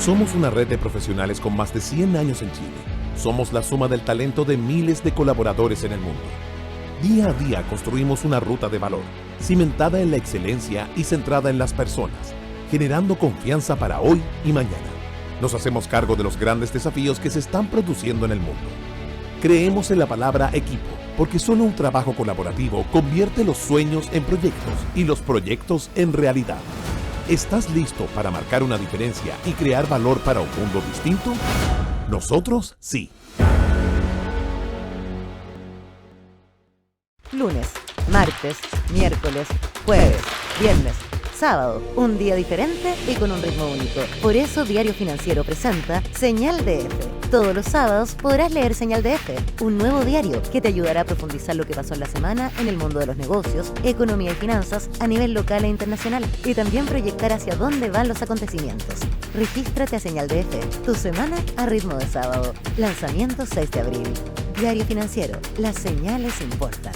Somos una red de profesionales con más de 100 años en Chile. Somos la suma del talento de miles de colaboradores en el mundo. Día a día construimos una ruta de valor, cimentada en la excelencia y centrada en las personas, generando confianza para hoy y mañana. Nos hacemos cargo de los grandes desafíos que se están produciendo en el mundo. Creemos en la palabra equipo, porque solo un trabajo colaborativo convierte los sueños en proyectos y los proyectos en realidad. ¿Estás listo para marcar una diferencia y crear valor para un mundo distinto? Nosotros sí. Lunes, martes, miércoles, jueves, viernes, sábado, un día diferente y con un ritmo único. Por eso Diario Financiero presenta Señal DF. Todos los sábados podrás leer Señal DF, un nuevo diario que te ayudará a profundizar lo que pasó en la semana en el mundo de los negocios, economía y finanzas a nivel local e internacional, y también proyectar hacia dónde van los acontecimientos. Regístrate a Señal DF, tu semana a ritmo de sábado. Lanzamiento 6 de abril. Diario Financiero, las señales importan.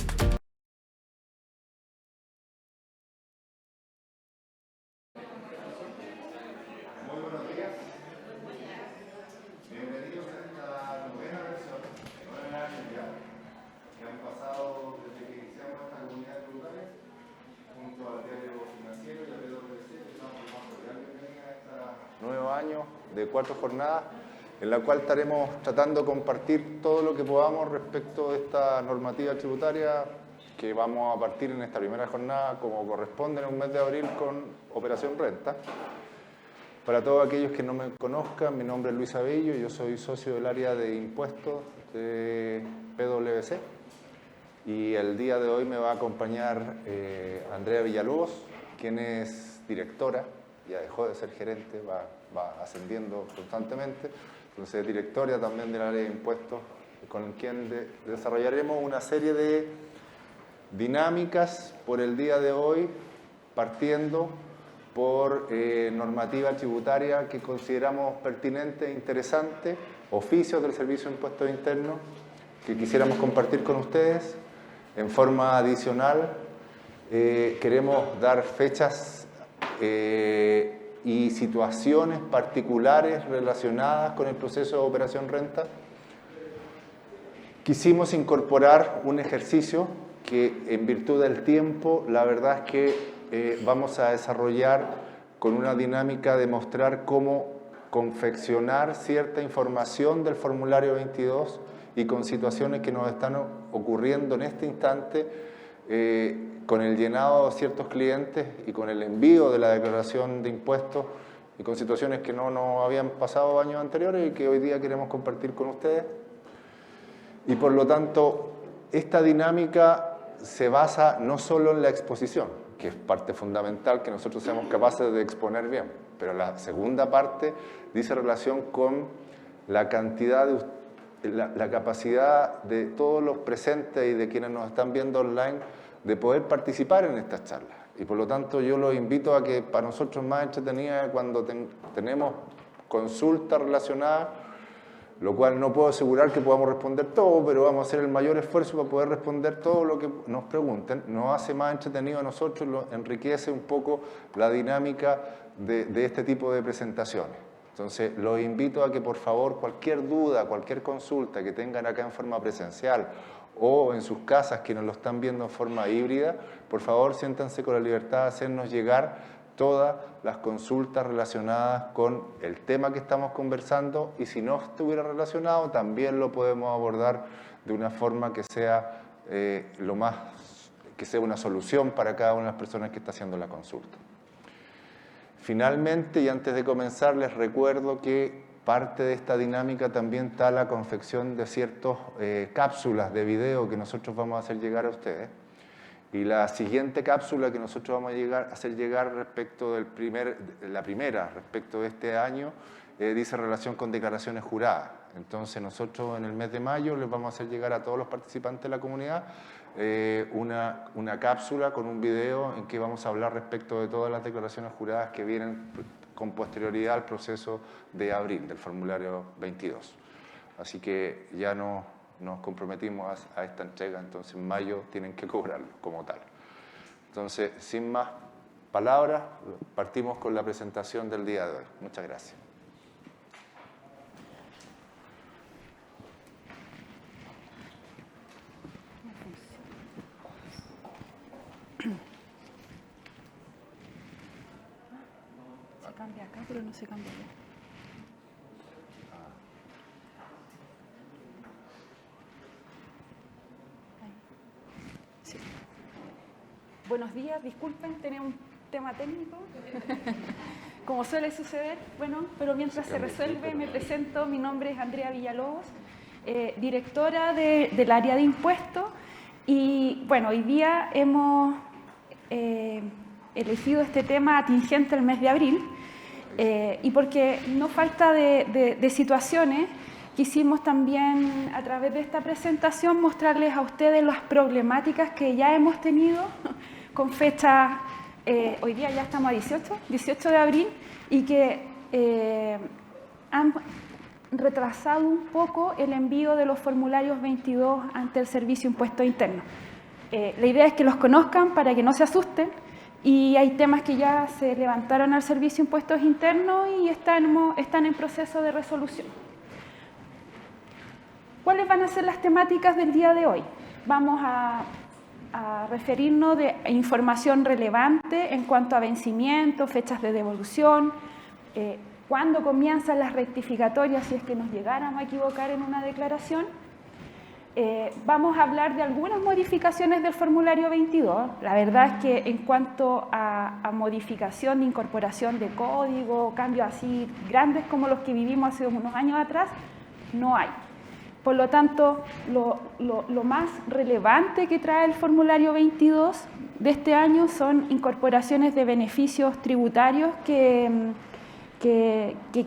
Nuevo año de 4 jornadas, en la cual estaremos tratando de compartir todo lo que podamos respecto de esta normativa tributaria que vamos a partir en esta primera jornada, como corresponde en un mes de abril, con Operación Renta. Para todos aquellos que no me conozcan, mi nombre es Luis Abello, yo soy socio del área de impuestos de PwC, y el día de hoy me va a acompañar Andrea Villalobos, quien es directora. Ya dejó de ser gerente, va ascendiendo constantemente, entonces es directora también del área de impuestos, con quien desarrollaremos una serie de dinámicas por el día de hoy, partiendo por normativa tributaria que consideramos pertinente e interesante, oficios del Servicio de Impuestos Internos que quisiéramos compartir con ustedes. En forma adicional, queremos dar fechas y situaciones particulares relacionadas con el proceso de Operación Renta. Quisimos incorporar un ejercicio que, en virtud del tiempo, la verdad es que vamos a desarrollar con una dinámica de mostrar cómo confeccionar cierta información del formulario 22 y con situaciones que nos están ocurriendo en este instante, con el llenado de ciertos clientes y con el envío de la declaración de impuestos, y con situaciones que no nos habían pasado años anteriores y que hoy día queremos compartir con ustedes. Y por lo tanto, esta dinámica se basa no solo en la exposición, que es parte fundamental que nosotros seamos capaces de exponer bien, pero la segunda parte dice relación con la cantidad la capacidad de todos los presentes y de quienes nos están viendo online de poder participar en estas charlas. Y por lo tanto yo los invito a que para nosotros más entretenida cuando tenemos consultas relacionadas, lo cual no puedo asegurar que podamos responder todo, pero vamos a hacer el mayor esfuerzo para poder responder todo lo que nos pregunten. Nos hace más entretenido a nosotros, enriquece un poco la dinámica de este tipo de presentaciones. Entonces, los invito a que por favor cualquier duda, cualquier consulta que tengan acá en forma presencial o en sus casas quienes lo están viendo en forma híbrida, por favor siéntanse con la libertad de hacernos llegar todas las consultas relacionadas con el tema que estamos conversando, y si no estuviera relacionado también lo podemos abordar de una forma que sea que sea una solución para cada una de las personas que está haciendo la consulta. Finalmente, y antes de comenzar, les recuerdo que parte de esta dinámica también está la confección de ciertas cápsulas de video que nosotros vamos a hacer llegar a ustedes. Y la siguiente cápsula que nosotros vamos a hacer llegar respecto la primera, respecto de este año, dice relación con declaraciones juradas. Entonces nosotros en el mes de mayo les vamos a hacer llegar a todos los participantes de la comunidad una cápsula con un video en que vamos a hablar respecto de todas las declaraciones juradas que vienen con posterioridad al proceso de abril, del formulario 22. Así que ya nos comprometimos a esta entrega, entonces en mayo tienen que cobrarlo como tal. Entonces, sin más palabras, partimos con la presentación del día de hoy. Muchas gracias. acá, pero no se cambió. Sí. Buenos días, disculpen, tenemos un tema técnico. Como suele suceder, bueno, pero mientras se resuelve, me presento. Mi nombre es Andrea Villalobos, directora del área de impuestos. Y bueno, hoy día hemos elegido este tema atingente al mes de abril, y porque no falta de situaciones, quisimos también a través de esta presentación mostrarles a ustedes las problemáticas que ya hemos tenido con fecha, hoy día ya estamos a 18 de abril, y que han retrasado un poco el envío de los formularios 22 ante el Servicio de Impuestos Internos. La idea es que los conozcan para que no se asusten, y hay temas que ya se levantaron al Servicio de Impuestos Internos y están en proceso de resolución. ¿Cuáles van a ser las temáticas del día de hoy? Vamos a referirnos de información relevante en cuanto a vencimiento, fechas de devolución, cuándo comienzan las rectificatorias si es que nos llegáramos a equivocar en una declaración. Vamos a hablar de algunas modificaciones del formulario 22. La verdad es que en cuanto a modificación de incorporación de código, cambios así grandes como los que vivimos hace unos años atrás, no hay. Por lo tanto, lo más relevante que trae el formulario 22 de este año son incorporaciones de beneficios tributarios que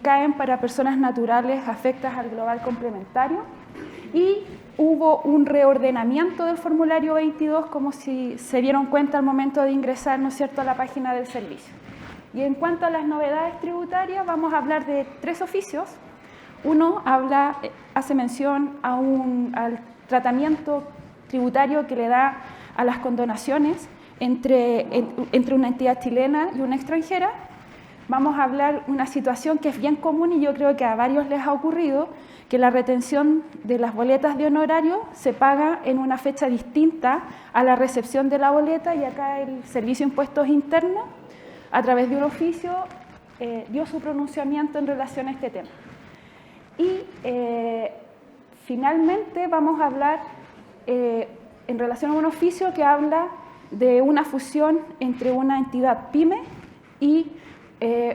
caen para personas naturales afectas al global complementario, y hubo un reordenamiento del formulario 22, como si se dieron cuenta al momento de ingresar, ¿no es cierto?, a la página del servicio. Y en cuanto a las novedades tributarias, vamos a hablar de 3 oficios. Uno hace mención al tratamiento tributario que le da a las condonaciones entre una entidad chilena y una extranjera. Vamos a hablar de una situación que es bien común y yo creo que a varios les ha ocurrido, que la retención de las boletas de honorario se paga en una fecha distinta a la recepción de la boleta, y acá el Servicio de Impuestos Internos, a través de un oficio, dio su pronunciamiento en relación a este tema. Y finalmente vamos a hablar en relación a un oficio que habla de una fusión entre una entidad PYME y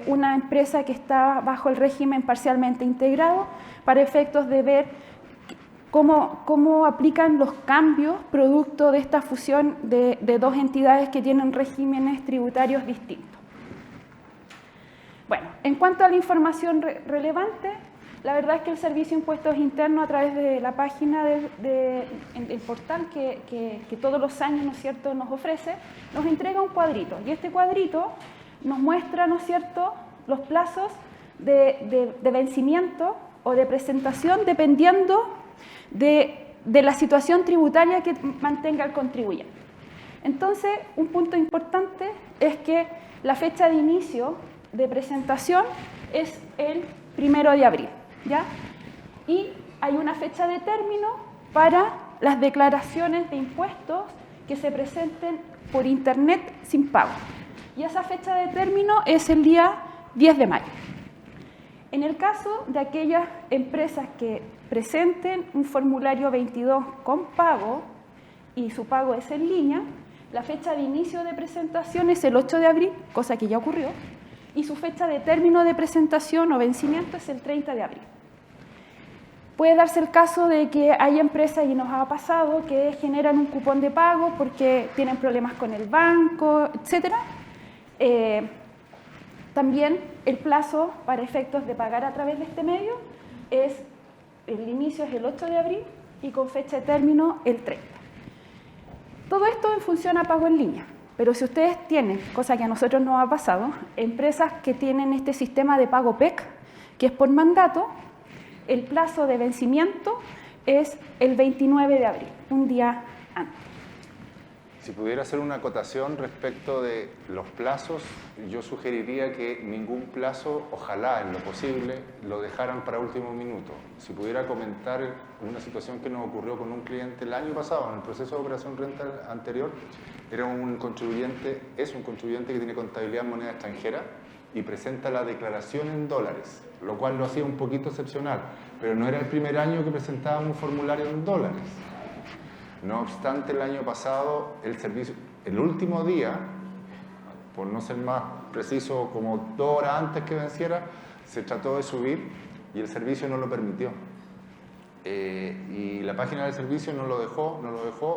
una empresa que está bajo el régimen parcialmente integrado, para efectos de ver cómo aplican los cambios producto de esta fusión de 2 entidades que tienen regímenes tributarios distintos. Bueno, en cuanto a la información relevante, la verdad es que el Servicio de Impuestos Internos, a través de la página del portal que todos los años, ¿no es cierto?, nos ofrece, nos entrega un cuadrito. Y este cuadrito nos muestra, ¿no es cierto?, los plazos de vencimiento o de presentación, dependiendo de la situación tributaria que mantenga el contribuyente. Entonces, un punto importante es que la fecha de inicio de presentación es el 1 de abril. ¿Ya? Y hay una fecha de término para las declaraciones de impuestos que se presenten por internet sin pago. Y esa fecha de término es el día 10 de mayo. En el caso de aquellas empresas que presenten un formulario 22 con pago y su pago es en línea, la fecha de inicio de presentación es el 8 de abril, cosa que ya ocurrió, y su fecha de término de presentación o vencimiento es el 30 de abril. Puede darse el caso de que hay empresas, y nos ha pasado, que generan un cupón de pago porque tienen problemas con el banco, etc. También el plazo para efectos de pagar a través de este medio el inicio es el 8 de abril y con fecha de término el 30. Todo esto en función a pago en línea. Pero si ustedes tienen, cosa que a nosotros nos ha pasado, empresas que tienen este sistema de pago PEC, que es por mandato, el plazo de vencimiento es el 29 de abril, un día antes. Si pudiera hacer una acotación respecto de los plazos, yo sugeriría que ningún plazo, ojalá en lo posible, lo dejaran para último minuto. Si pudiera comentar una situación que nos ocurrió con un cliente el año pasado, en el proceso de operación renta anterior, es un contribuyente que tiene contabilidad en moneda extranjera y presenta la declaración en dólares, lo cual lo hacía un poquito excepcional, pero no era el primer año que presentábamos un formulario en dólares. No obstante, el año pasado el servicio, el último día, por no ser más preciso, como 2 horas antes que venciera, se trató de subir y el servicio no lo permitió. Y la página del servicio no lo dejó,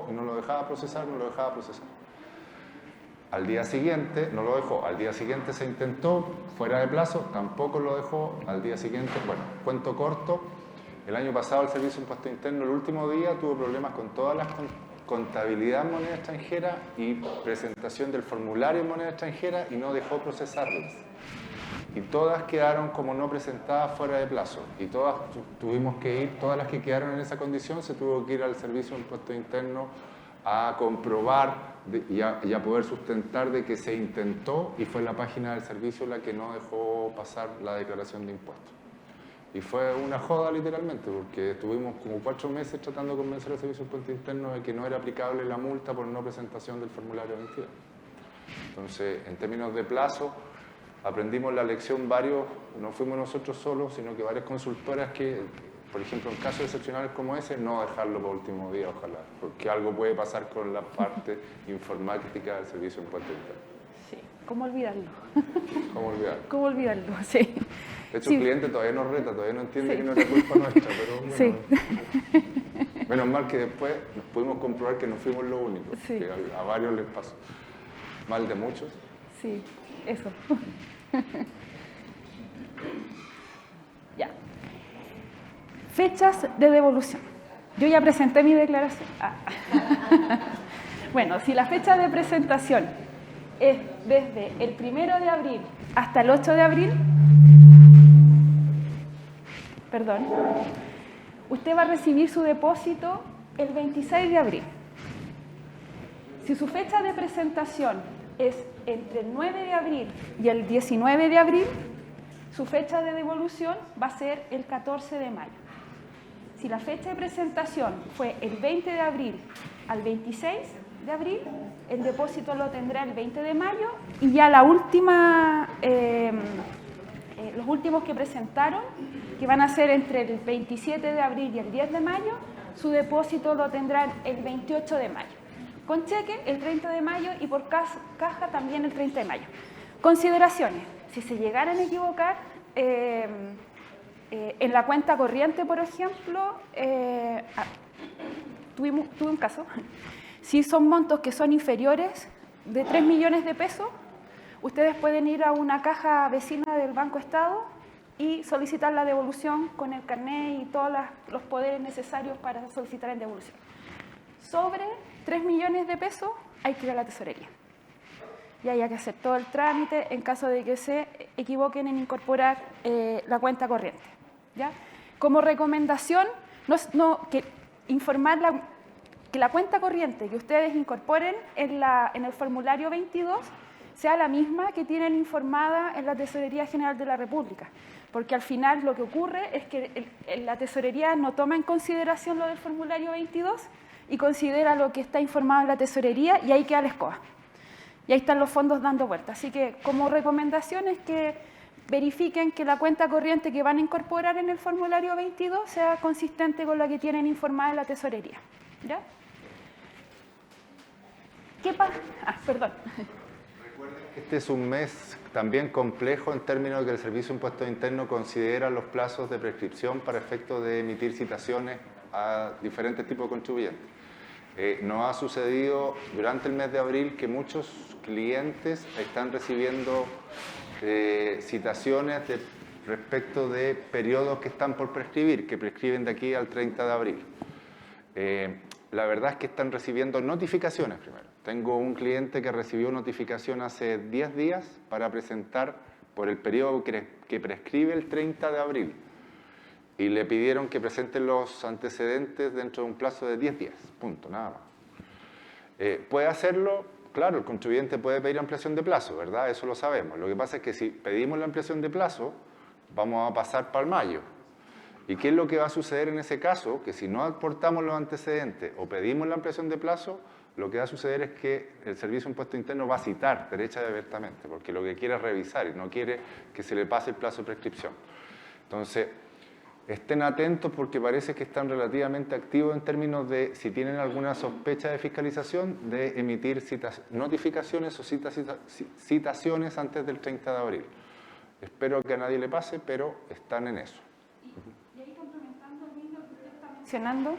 y no lo dejaba procesar. Al día siguiente, no lo dejó, al día siguiente se intentó, fuera de plazo, tampoco lo dejó, al día siguiente, bueno, cuento corto, el año pasado el Servicio de Impuesto Interno, el último día, tuvo problemas con todas las contabilidad en moneda extranjera y presentación del formulario en moneda extranjera y no dejó procesarlas. Y todas quedaron como no presentadas fuera de plazo. Y todas tuvimos que ir, todas las que quedaron en esa condición, se tuvo que ir al Servicio de Impuesto Interno a comprobar y a poder sustentar de que se intentó y fue la página del servicio la que no dejó pasar la declaración de impuestos. Y fue una joda literalmente, porque estuvimos como 4 meses tratando de convencer al Servicio de Impuesto Interno de que no era aplicable la multa por no presentación del formulario de identidad. Entonces, en términos de plazo, aprendimos la lección varios, no fuimos nosotros solos, sino que varias consultoras que, por ejemplo, en casos excepcionales como ese, no dejarlo para último día, ojalá, porque algo puede pasar con la parte informática del Servicio de Impuesto Interno. Sí, ¿cómo olvidarlo? ¿Cómo olvidarlo? ¿Cómo olvidarlo? Sí. De hecho, Sí. el cliente todavía nos reta, todavía no entiende Sí. que no era culpa nuestra, pero bueno, Sí. menos mal que después nos pudimos comprobar que no fuimos los únicos, Sí. que a varios les pasó. Mal de muchos. Sí, eso. Ya. Fechas de devolución. Yo ya presenté mi declaración. Bueno, si la fecha de presentación es desde el 1 de abril hasta el 8 de abril, perdón, usted va a recibir su depósito el 26 de abril. Si su fecha de presentación es entre el 9 de abril y el 19 de abril, su fecha de devolución va a ser el 14 de mayo. Si la fecha de presentación fue el 20 de abril al 26 de abril, el depósito lo tendrá el 20 de mayo y ya la última, los últimos que presentaron, que van a ser entre el 27 de abril y el 10 de mayo, su depósito lo tendrán el 28 de mayo. Con cheque el 30 de mayo y por caja también el 30 de mayo. Consideraciones. Si se llegaran a equivocar, en la cuenta corriente, por ejemplo, tuve un caso. Si son montos que son inferiores de 3 millones de pesos, ustedes pueden ir a una caja vecina del Banco Estado y solicitar la devolución con el carnet y todos los poderes necesarios para solicitar en devolución. Sobre 3 millones de pesos hay que ir a la tesorería. Y hay que hacer todo el trámite en caso de que se equivoquen en incorporar la cuenta corriente. ¿Ya? Como recomendación, informar que la cuenta corriente que ustedes incorporen en el formulario 22 sea la misma que tienen informada en la Tesorería General de la República. Porque al final lo que ocurre es que la Tesorería no toma en consideración lo del formulario 22 y considera lo que está informado en la Tesorería y ahí queda la escoba. Y ahí están los fondos dando vueltas. Así que como recomendación es que verifiquen que la cuenta corriente que van a incorporar en el formulario 22 sea consistente con la que tienen informada en la Tesorería. ¿Ya? ¿Qué pasa? Perdón. Recuerden que este es un mes también complejo en términos de que el Servicio de Impuestos Internos considera los plazos de prescripción para efectos de emitir citaciones a diferentes tipos de contribuyentes. Nos ha sucedido durante el mes de abril que muchos clientes están recibiendo citaciones respecto de periodos que están por prescribir, que prescriben de aquí al 30 de abril. La verdad es que están recibiendo notificaciones primero. Tengo un cliente que recibió notificación hace 10 días para presentar por el periodo que prescribe el 30 de abril. Y le pidieron que presenten los antecedentes dentro de un plazo de 10 días, punto, nada más. ¿Puede hacerlo? Claro, el contribuyente puede pedir ampliación de plazo, ¿verdad? Eso lo sabemos. Lo que pasa es que si pedimos la ampliación de plazo, vamos a pasar para el mayo. ¿Y qué es lo que va a suceder en ese caso? Que si no aportamos los antecedentes o pedimos la ampliación de plazo, lo que va a suceder es que el Servicio de Impuesto Interno va a citar derecha y abiertamente, porque lo que quiere es revisar y no quiere que se le pase el plazo de prescripción. Entonces, estén atentos porque parece que están relativamente activos en términos de, si tienen alguna sospecha de fiscalización, de emitir notificaciones o citaciones antes del 30 de abril. Espero que a nadie le pase, pero están en eso. Y ahí complementando lo que usted está mencionando,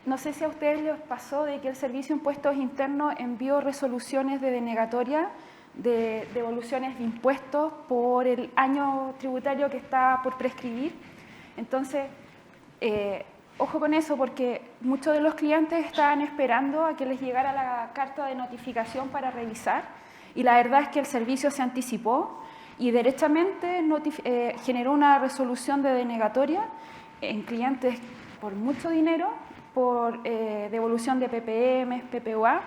no sé si a ustedes les pasó de que el Servicio de Impuestos Internos envió resoluciones de denegatoria de devoluciones de impuestos por el año tributario que está por prescribir. Entonces, ojo con eso, porque muchos de los clientes estaban esperando a que les llegara la carta de notificación para revisar, y la verdad es que el servicio se anticipó y derechamente generó una resolución de denegatoria en clientes por mucho dinero, por devolución de PPM, PPUA,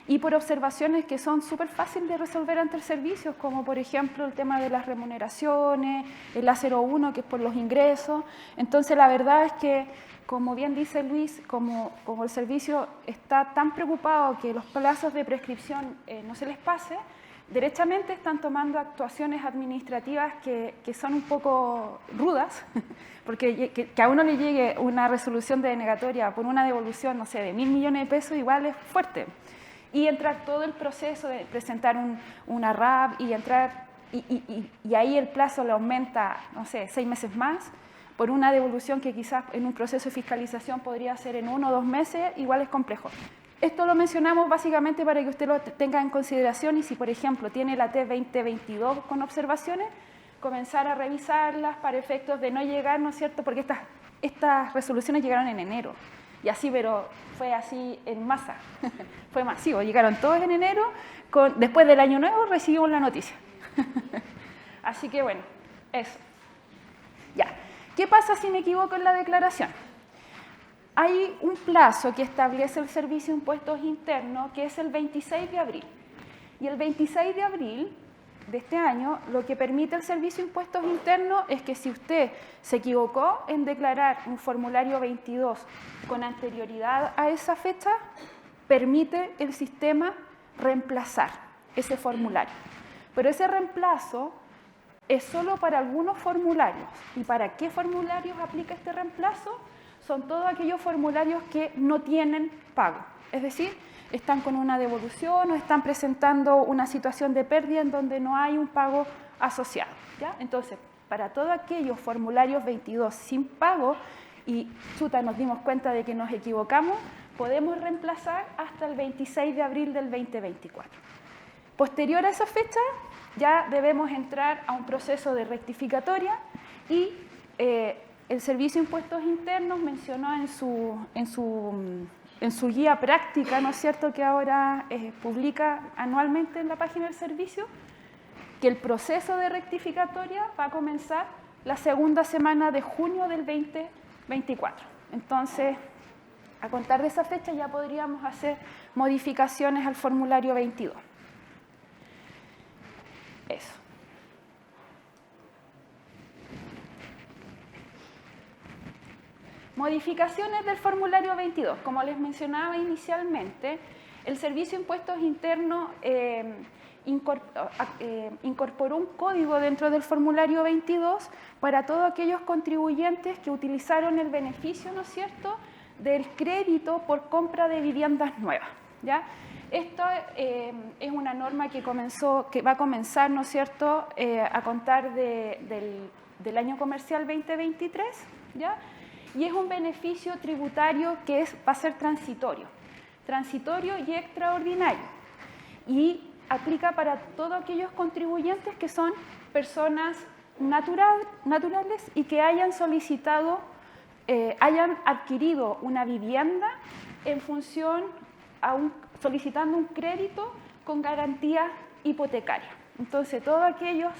y por observaciones que son súper fáciles de resolver ante el servicio, como por ejemplo el tema de las remuneraciones, el A01, que es por los ingresos. Entonces la verdad es que, como bien dice Luis, como el servicio está tan preocupado que los plazos de prescripción no se les pase, derechamente están tomando actuaciones administrativas que son un poco rudas, porque que a uno le llegue una resolución de denegatoria por una devolución, no sé, de 1.000 millones de pesos, igual es fuerte. Y entrar todo el proceso de presentar una RAB y entrar, y ahí el plazo le aumenta, no sé, 6 meses más, por una devolución que quizás en un proceso de fiscalización podría ser en 1 o 2 meses, igual es complejo. Esto lo mencionamos básicamente para que usted lo tenga en consideración, y si por ejemplo tiene la T2022 con observaciones, comenzar a revisarlas para efectos de no llegar, ¿no es cierto?, porque estas resoluciones llegaron en enero. Y así, pero fue así en masa, fue masivo, llegaron todos en enero, después del año nuevo recibimos la noticia. Así que bueno, eso. Ya, ¿qué pasa si me equivoco en la declaración? Hay un plazo que establece el Servicio de Impuestos Internos, que es el 26 de abril. Y el 26 de abril de este año, lo que permite el Servicio de Impuestos Internos es que si usted se equivocó en declarar un formulario 22 con anterioridad a esa fecha, permite el sistema reemplazar ese formulario. Pero ese reemplazo es solo para algunos formularios. ¿Y para qué formularios aplica este reemplazo? Son todos aquellos formularios que no tienen pago. Es decir, están con una devolución o están presentando una situación de pérdida en donde no hay un pago asociado, ¿ya? Entonces, para todos aquellos formularios 22 sin pago, y nos dimos cuenta de que nos equivocamos, podemos reemplazar hasta el 26 de abril del 2024. Posterior a esa fecha, ya debemos entrar a un proceso de rectificatoria, y el Servicio de Impuestos Internos mencionó en su guía práctica, ¿no es cierto?, que ahora publica anualmente en la página del servicio, que el proceso de rectificatoria va a comenzar la segunda semana de junio del 2024. Entonces, a contar de esa fecha ya podríamos hacer modificaciones al formulario 22. Eso. Modificaciones del formulario 22. Como les mencionaba inicialmente, el Servicio de Impuestos Internos incorporó un código dentro del formulario 22 para todos aquellos contribuyentes que utilizaron el beneficio, ¿no es cierto?, del crédito por compra de viviendas nuevas, ¿ya? Esto es una norma que va a comenzar, ¿no es cierto?, a contar del año comercial 2023, ¿ya? Y es un beneficio tributario que va a ser transitorio y extraordinario. Y aplica para todos aquellos contribuyentes que son personas naturales y que hayan solicitado, hayan adquirido una vivienda en función solicitando un crédito con garantía hipotecaria. Entonces, todos aquellos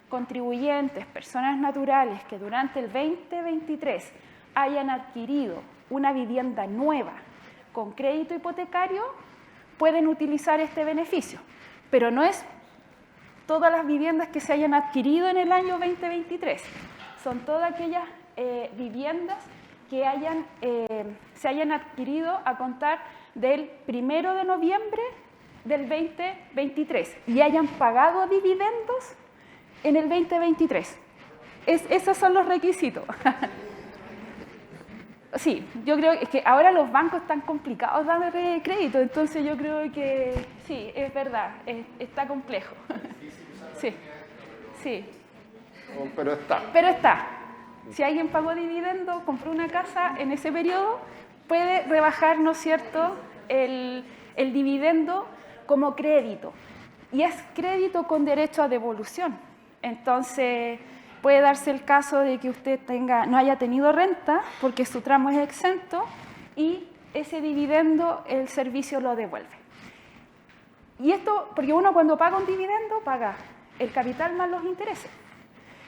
contribuyentes, personas naturales que durante el 2023 hayan adquirido una vivienda nueva con crédito hipotecario, pueden utilizar este beneficio. Pero no es todas las viviendas que se hayan adquirido en el año 2023. Son todas aquellas viviendas que se hayan adquirido a contar del 1 de noviembre del 2023 y hayan pagado dividendos en el 2023. Esos son los requisitos. Sí, yo creo que ahora los bancos están complicados dar crédito, entonces yo creo que sí, es verdad, está complejo. Sí, sí. Pero está. Pero está. Si alguien pagó dividendo, compró una casa en ese periodo, puede rebajar, ¿no es cierto?, el dividendo como crédito. Y es crédito con derecho a devolución. Entonces, puede darse el caso de que usted no haya tenido renta porque su tramo es exento y ese dividendo el servicio lo devuelve. Y esto, porque uno cuando paga un dividendo paga el capital más los intereses.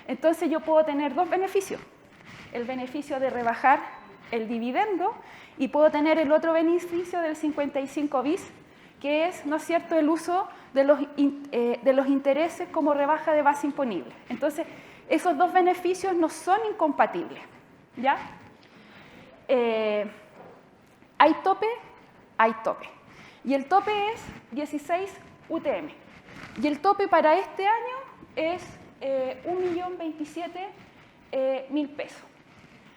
Entonces yo puedo tener dos beneficios. El beneficio de rebajar el dividendo y puedo tener el otro beneficio del 55 bis, que es, ¿no es cierto?, el uso de los intereses como rebaja de base imponible. Entonces, esos dos beneficios no son incompatibles, ¿ya? ¿Hay tope? Hay tope. Y el tope es 16 UTM. Y el tope para este año es 1.027.000 pesos.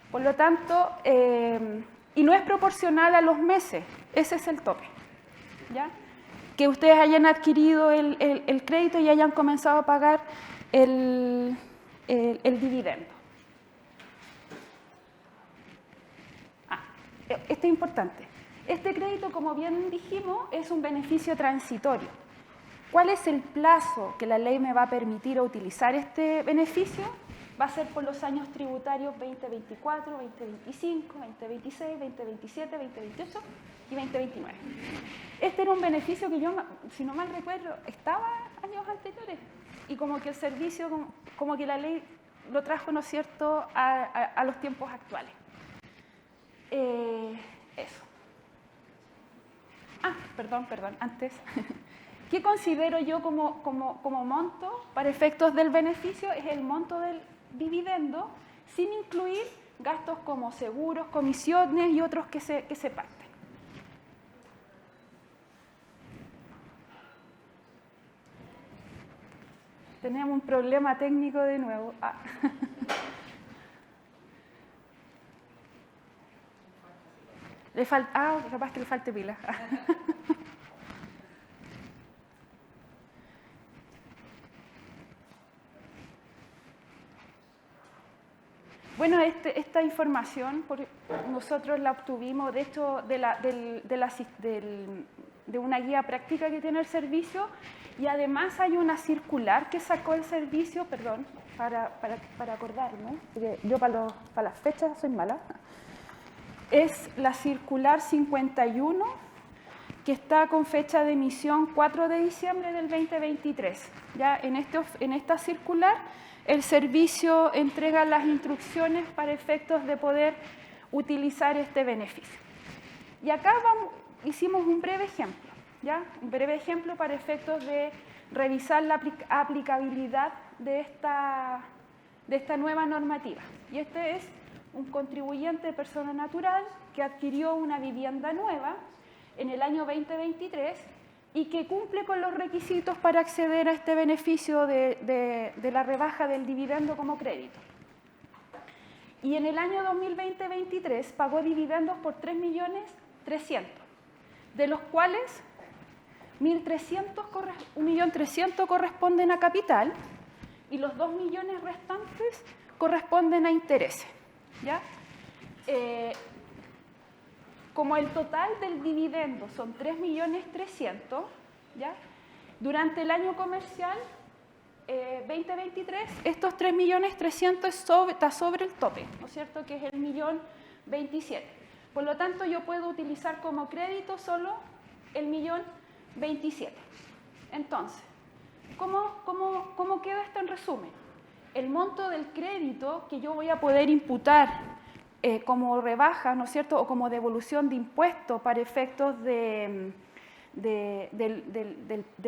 Por lo tanto, y no es proporcional a los meses, ese es el tope, ¿ya? Que ustedes hayan adquirido el crédito y hayan comenzado a pagar el dividendo. Esto es importante. Este crédito, como bien dijimos, es un beneficio transitorio. ¿Cuál es el plazo que la ley me va a permitir utilizar este beneficio? Va a ser por los años tributarios 2024, 2025, 2026, 2027, 2028 y 2029. Este era un beneficio que yo, si no mal recuerdo, estaba años anteriores y como que el servicio, como que la ley lo trajo, ¿no es cierto?, a los tiempos actuales. Eso. Perdón, antes. ¿Qué considero yo como monto para efectos del beneficio? Es el monto del dividendo sin incluir gastos como seguros, comisiones y otros que se parten. Tenemos un problema técnico de nuevo. Capaz que le falte pila. Bueno, esta información nosotros la obtuvimos, de hecho, de una guía práctica que tiene el servicio, y además hay una circular que sacó el servicio, perdón, para acordarme, porque yo para las fechas soy mala. Es la circular 51, que está con fecha de emisión 4 de diciembre del 2023. Ya en esta circular, el servicio entrega las instrucciones para efectos de poder utilizar este beneficio. Y acá hicimos un breve ejemplo, ¿ya? Un breve ejemplo para efectos de revisar la aplicabilidad de esta nueva normativa. Y este es un contribuyente de persona natural que adquirió una vivienda nueva en el año 2023 y que cumple con los requisitos para acceder a este beneficio de la rebaja del dividendo como crédito. Y en el año 2020-23 pagó dividendos por 3.300.000, de los cuales 1.300.000 corresponden a capital y los 2 millones restantes corresponden a intereses, ¿ya? Como el total del dividendo son 3.300.000, ¿ya? Durante el año comercial 2023, estos 3.300.000 está sobre el tope, ¿no es cierto?, que es el 1.027.000. Por lo tanto, yo puedo utilizar como crédito solo el 1.027.000. Entonces, ¿cómo queda esto en resumen? El monto del crédito que yo voy a poder imputar como rebaja, ¿no es cierto?, o como devolución de impuestos para efectos del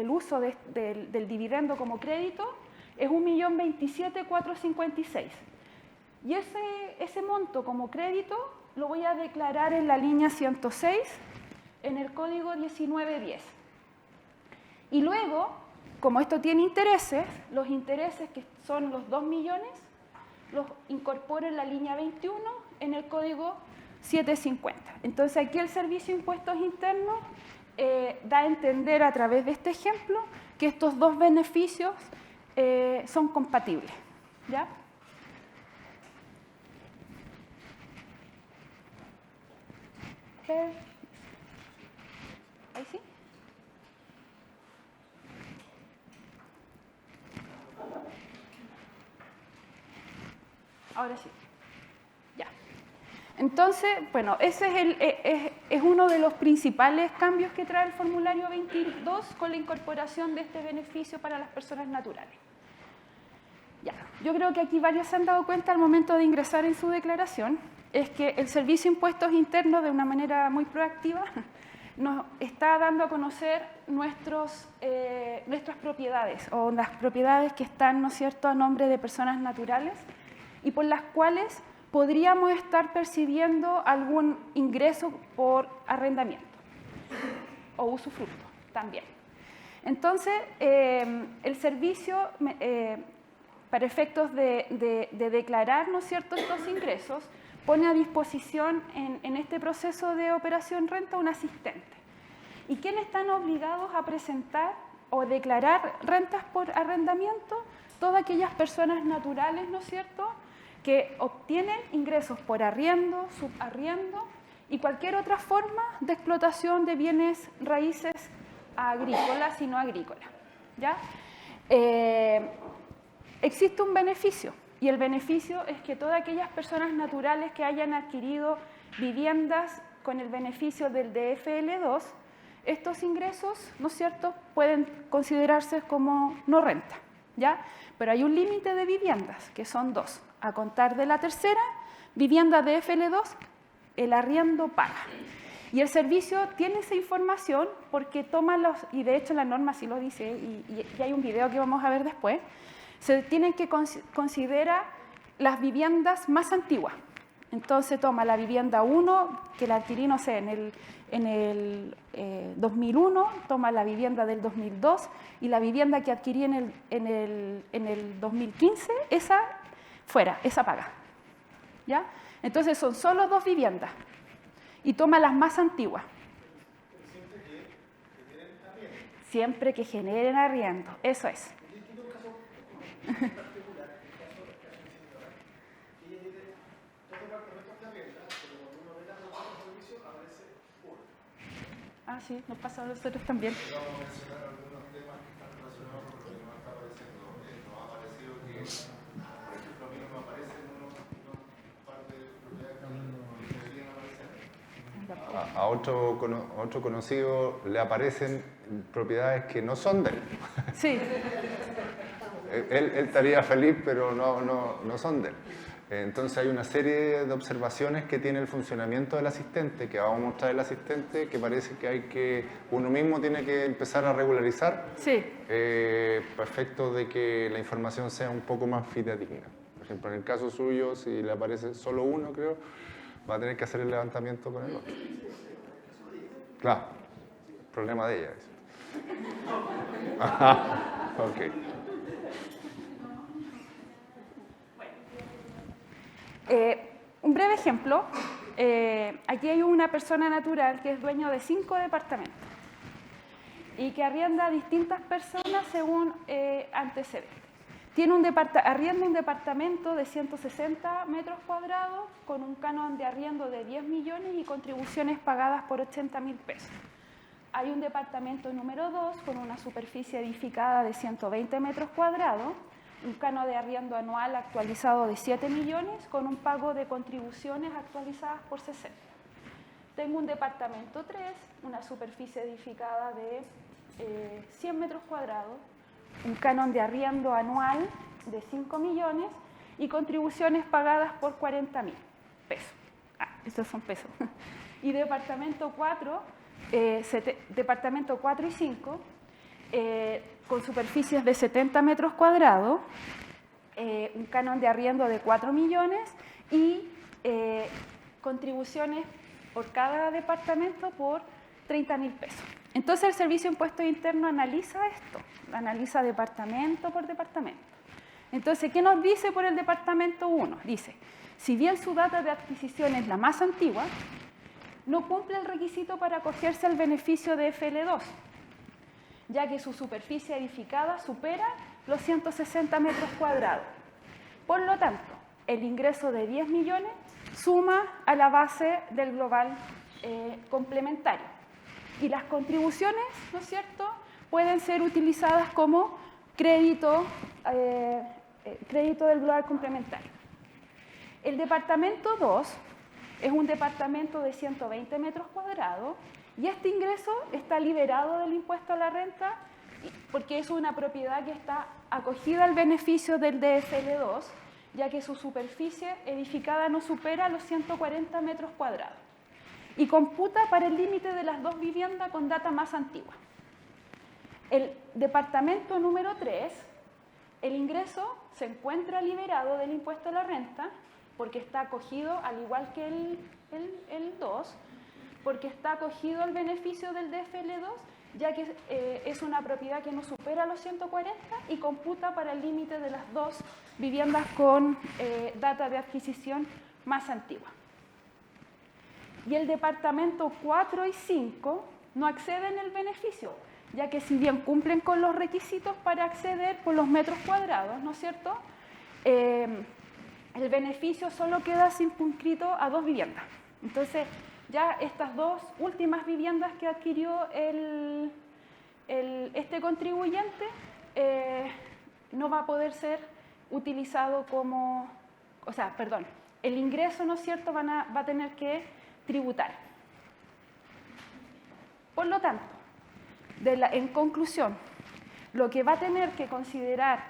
uso del dividendo como crédito, es 1.027.456. Y ese monto como crédito lo voy a declarar en la línea 106 en el código 1910. Y luego, como esto tiene intereses, los intereses que son los 2 millones, los incorporo en la línea 21 en el código 750. Entonces aquí el Servicio de Impuestos Internos da a entender a través de este ejemplo que estos dos beneficios son compatibles, ¿ya? ¿Ahí sí? Ahora sí. Ya. Entonces, bueno, ese es uno de los principales cambios que trae el formulario 22 con la incorporación de este beneficio para las personas naturales. Ya. Yo creo que aquí varios se han dado cuenta al momento de ingresar en su declaración, es que el Servicio de Impuestos Internos, de una manera muy proactiva, nos está dando a conocer nuestras propiedades, o las propiedades que están, ¿no es cierto?, a nombre de personas naturales y por las cuales podríamos estar percibiendo algún ingreso por arrendamiento o usufructo también. Entonces, el servicio, para efectos de declarar, ¿no es cierto?, estos ingresos, pone a disposición en este proceso de operación renta un asistente. ¿Y quiénes están obligados a presentar o declarar rentas por arrendamiento? Todas aquellas personas naturales, ¿no es cierto?, que obtienen ingresos por arriendo, subarriendo y cualquier otra forma de explotación de bienes raíces agrícolas y no agrícolas, ¿ya? Existe un beneficio, y el beneficio es que todas aquellas personas naturales que hayan adquirido viviendas con el beneficio del DFL2, estos ingresos, ¿no es cierto?, pueden considerarse como no renta, ¿ya? Pero hay un límite de viviendas, que son 2. A contar de la tercera, vivienda DFL2, el arriendo paga. Y el servicio tiene esa información porque toma los, y de hecho la norma sí lo dice, y hay un video que vamos a ver después, se tienen que considerar las viviendas más antiguas. Entonces toma la vivienda 1, que la adquirí, no sé, en el 2001, toma la vivienda del 2002 y la vivienda que adquirí en el 2015, esa fuera, esa paga, ¿ya? Entonces son solo 2 viviendas y toma las más antiguas. Siempre que generen arriendo, eso es. Ah, sí, nos pasa a nosotros también. Vamos a mencionar algunos temas que están relacionados con lo que nos está apareciendo. Nos ha parecido que, por ejemplo, a mí no me aparecen unos par de propiedades que deberían aparecer. A otro conocido le aparecen propiedades que no son de él. Sí. Él estaría feliz, pero no son de él. Entonces hay una serie de observaciones que tiene el funcionamiento del asistente, que vamos a mostrar el asistente, que parece que uno mismo tiene que empezar a regularizar, Sí. para efectos de que la información sea un poco más fidedigna. Por ejemplo, en el caso suyo, si le aparece solo uno, creo, va a tener que hacer el levantamiento con el otro. Claro, problema de ella. Ok. Un breve ejemplo, aquí hay una persona natural que es dueño de 5 departamentos y que arrienda a distintas personas según antecedentes. Arrienda un departamento de 160 metros cuadrados con un canon de arriendo de 10 millones y contribuciones pagadas por 80.000 pesos. Hay un departamento número 2 con una superficie edificada de 120 metros cuadrados, un canon de arriendo anual actualizado de 7 millones con un pago de contribuciones actualizadas por 60. Tengo un departamento 3, una superficie edificada de 100 metros cuadrados, un canon de arriendo anual de 5 millones y contribuciones pagadas por 40.000 pesos. Estos son pesos. Y departamento 4 y 5, con superficies de 70 metros cuadrados, un canon de arriendo de 4 millones y contribuciones por cada departamento por 30.000 pesos. Entonces el Servicio de Impuestos Internos analiza esto, analiza departamento por departamento. Entonces, ¿qué nos dice por el departamento 1? Dice, si bien su data de adquisición es la más antigua, no cumple el requisito para acogerse al beneficio de FL2, ya que su superficie edificada supera los 160 metros cuadrados. Por lo tanto, el ingreso de 10 millones suma a la base del global complementario. Y las contribuciones, ¿no es cierto?, pueden ser utilizadas como crédito del global complementario. El departamento 2 es un departamento de 120 metros cuadrados y este ingreso está liberado del impuesto a la renta porque es una propiedad que está acogida al beneficio del DFL2, ya que su superficie edificada no supera los 140 metros cuadrados y computa para el límite de las 2 viviendas con data más antigua. El departamento número 3, el ingreso se encuentra liberado del impuesto a la renta porque está acogido, al igual que el 2, porque está acogido al beneficio del DFL2, ya que es una propiedad que no supera los 140 y computa para el límite de las 2 viviendas con data de adquisición más antigua. Y el departamento 4 y 5 no acceden al beneficio, ya que si bien cumplen con los requisitos para acceder por los metros cuadrados, ¿no es cierto?, el beneficio solo queda circunscrito a 2 viviendas. Entonces, ya estas 2 últimas viviendas que adquirió este contribuyente no va a poder ser utilizado como, el ingreso, ¿no es cierto?, va a tener que tributar. Por lo tanto, en conclusión, lo que va a tener que considerar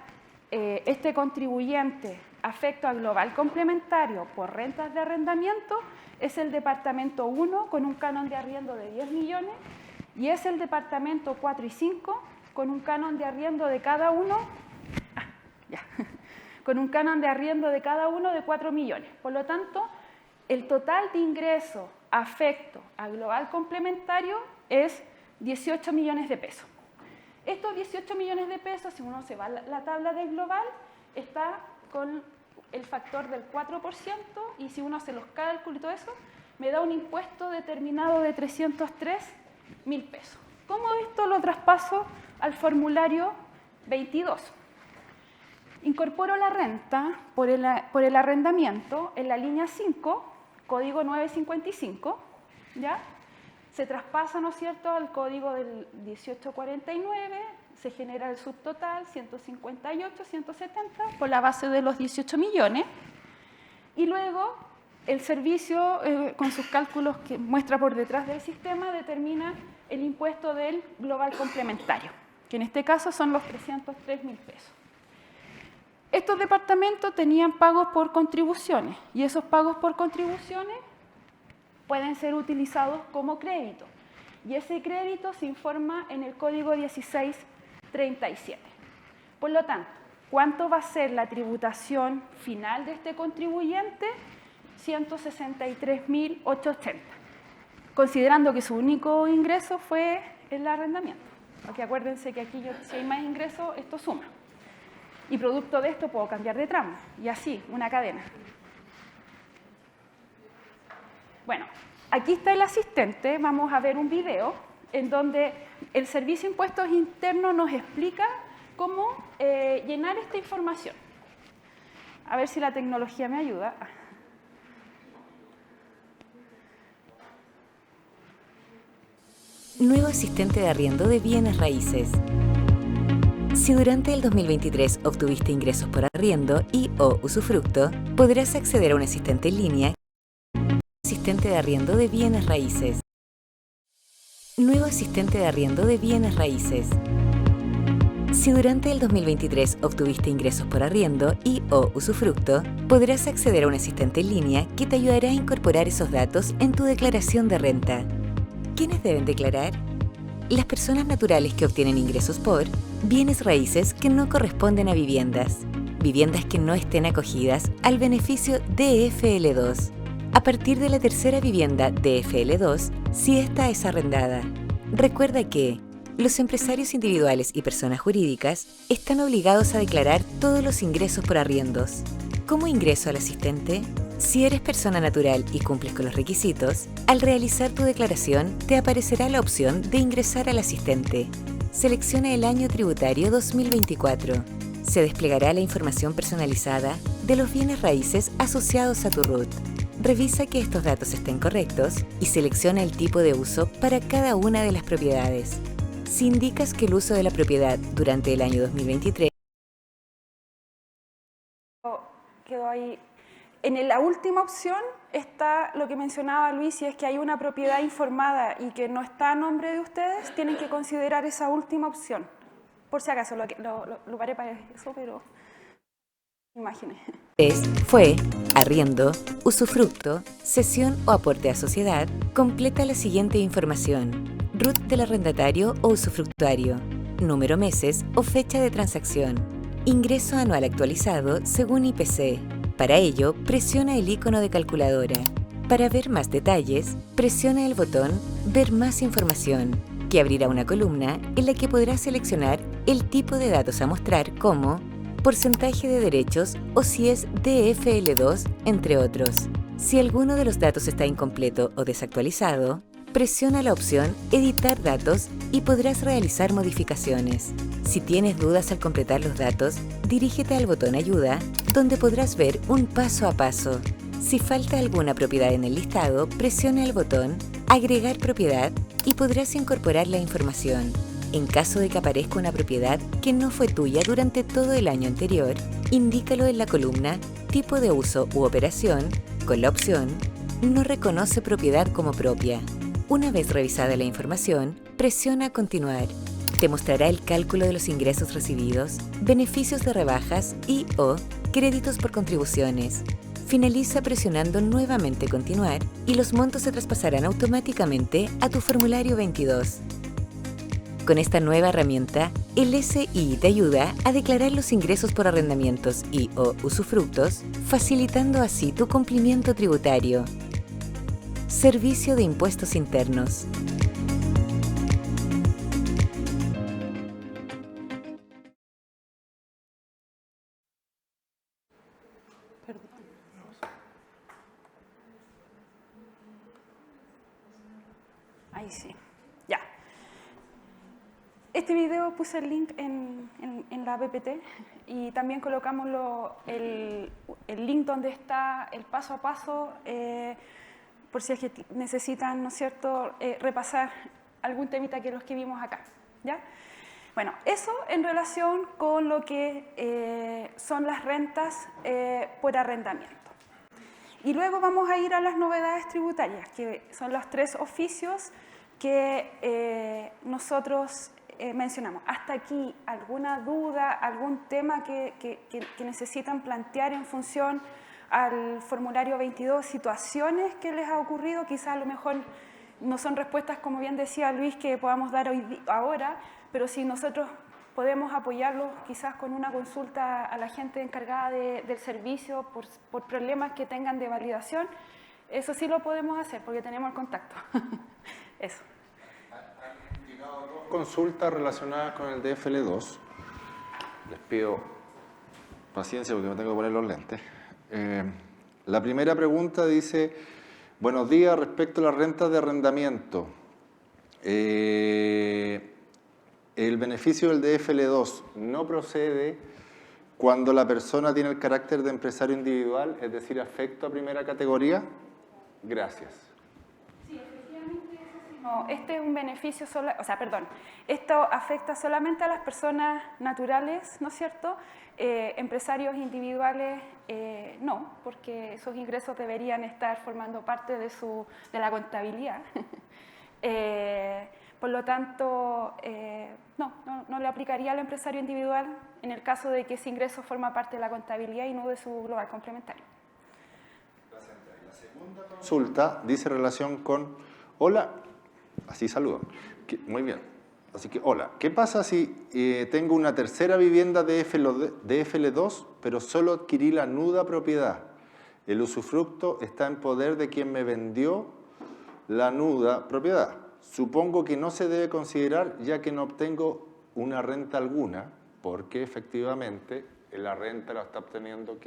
este contribuyente afecto al global complementario por rentas de arrendamiento es el departamento 1 con un canon de arriendo de 10 millones y es el departamento 4 y 5 con un canon de arriendo de cada uno con un canon de arriendo de cada uno de 4 millones. Por lo tanto, el total de ingreso afecto al global complementario es 18 millones de pesos. Estos 18 millones de pesos, si uno se va a la tabla del global, está con el factor del 4% y si uno hace los cálculos y todo eso, me da un impuesto determinado de 303.000 pesos. ¿Cómo esto lo traspaso al formulario 22? Incorporo la renta por el arrendamiento en la línea 5, código 955, ¿ya? Se traspasa, ¿no es cierto?, al código del 1849, se genera el subtotal 158, 170 por la base de los 18 millones y luego el servicio con sus cálculos que muestra por detrás del sistema determina el impuesto del global complementario, que en este caso son los 303.000 pesos. Estos departamentos tenían pagos por contribuciones y esos pagos por contribuciones pueden ser utilizados como crédito y ese crédito se informa en el código 1637. Por lo tanto, ¿cuánto va a ser la tributación final de este contribuyente? 163.880, considerando que su único ingreso fue el arrendamiento. Porque acuérdense que aquí si hay más ingresos, esto suma. Y producto de esto puedo cambiar de tramo y así, una cadena. Bueno, aquí está el asistente, vamos a ver un video en donde el Servicio de Impuestos Internos nos explica cómo llenar esta información. A ver si la tecnología me ayuda. Nuevo asistente de arriendo de bienes raíces. Si durante el 2023 obtuviste ingresos por arriendo y o usufructo, podrás acceder a un asistente en línea. Asistente de arriendo de bienes raíces. Nuevo asistente de arriendo de bienes raíces. Si durante el 2023 obtuviste ingresos por arriendo y o usufructo, podrás acceder a un asistente en línea que te ayudará a incorporar esos datos en tu declaración de renta. ¿Quiénes deben declarar? Las personas naturales que obtienen ingresos por bienes raíces que no corresponden a viviendas, viviendas que no estén acogidas al beneficio DFL2. A partir de la tercera vivienda DFL2, si esta es arrendada. Recuerda que los empresarios individuales y personas jurídicas están obligados a declarar todos los ingresos por arriendos. ¿Cómo ingreso al asistente? Si eres persona natural y cumples con los requisitos, al realizar tu declaración te aparecerá la opción de ingresar al asistente. Selecciona el año tributario 2024. Se desplegará la información personalizada de los bienes raíces asociados a tu RUT. Revisa que estos datos estén correctos y selecciona el tipo de uso para cada una de las propiedades. Si indicas que el uso de la propiedad durante el año 2023... Quedó ahí. En la última opción está lo que mencionaba Luis, y es que hay una propiedad informada y que no está a nombre de ustedes, tienen que considerar esa última opción. Por si acaso, lo paré para eso, pero imagínense. Fue, arriendo, usufructo, cesión o aporte a sociedad, completa la siguiente información. RUT del arrendatario o usufructuario, número meses o fecha de transacción, ingreso anual actualizado según IPC. Para ello, presiona el icono de calculadora. Para ver más detalles, presiona el botón Ver más información, que abrirá una columna en la que podrás seleccionar el tipo de datos a mostrar como porcentaje de derechos o si es DFL2, entre otros. Si alguno de los datos está incompleto o desactualizado, presiona la opción Editar datos y podrás realizar modificaciones. Si tienes dudas al completar los datos, dirígete al botón Ayuda, donde podrás ver un paso a paso. Si falta alguna propiedad en el listado, presiona el botón Agregar propiedad y podrás incorporar la información. En caso de que aparezca una propiedad que no fue tuya durante todo el año anterior, indícalo en la columna Tipo de uso u operación, con la opción No reconoce propiedad como propia. Una vez revisada la información, presiona Continuar. Te mostrará el cálculo de los ingresos recibidos, beneficios de rebajas y o créditos por contribuciones. Finaliza presionando nuevamente Continuar y los montos se traspasarán automáticamente a tu formulario 22. Con esta nueva herramienta, el SI te ayuda a declarar los ingresos por arrendamientos y o usufructos, facilitando así tu cumplimiento tributario. Servicio de Impuestos Internos. Ahí sí, ya. Este video puse el link en la PPT y también colocamos el link donde está el paso a paso, por si es que necesitan, ¿no es cierto?, repasar algún temita que los que vimos acá, ¿ya? Bueno, eso en relación con lo que son las rentas por arrendamiento. Y luego vamos a ir a las novedades tributarias, que son los 3 oficios que nosotros mencionamos. Hasta aquí, ¿alguna duda, algún tema que necesitan plantear en función al formulario 22, situaciones que les ha ocurrido? Quizás a lo mejor no son respuestas, como bien decía Luis, que podamos dar ahora, pero si nosotros podemos apoyarlos quizás con una consulta a la gente encargada del servicio por problemas que tengan de validación, eso sí lo podemos hacer porque tenemos el contacto. Eso. Han llegado 2 consultas relacionadas con el DFL2. Les pido paciencia porque me tengo que poner los lentes. La primera pregunta dice: buenos días, respecto a las rentas de arrendamiento. El beneficio del DFL2 no procede cuando la persona tiene el carácter de empresario individual, es decir, afecto a primera categoría. Gracias. Sí, efectivamente es así. No, este es un beneficio solo, esto afecta solamente a las personas naturales, ¿no es cierto? Empresarios individuales no, porque esos ingresos deberían estar formando parte de la contabilidad. Por lo tanto, no le aplicaría al empresario individual en el caso de que ese ingreso forma parte de la contabilidad y no de su global complementario. Gracias. La segunda consulta dice relación con: hola, así saludan. Muy bien. Así que, hola, ¿qué pasa si tengo una tercera vivienda de FL2, pero solo adquirí la nuda propiedad? El usufructo está en poder de quien me vendió la nuda propiedad. Supongo que no se debe considerar ya que no obtengo una renta alguna, porque efectivamente la renta la está obteniendo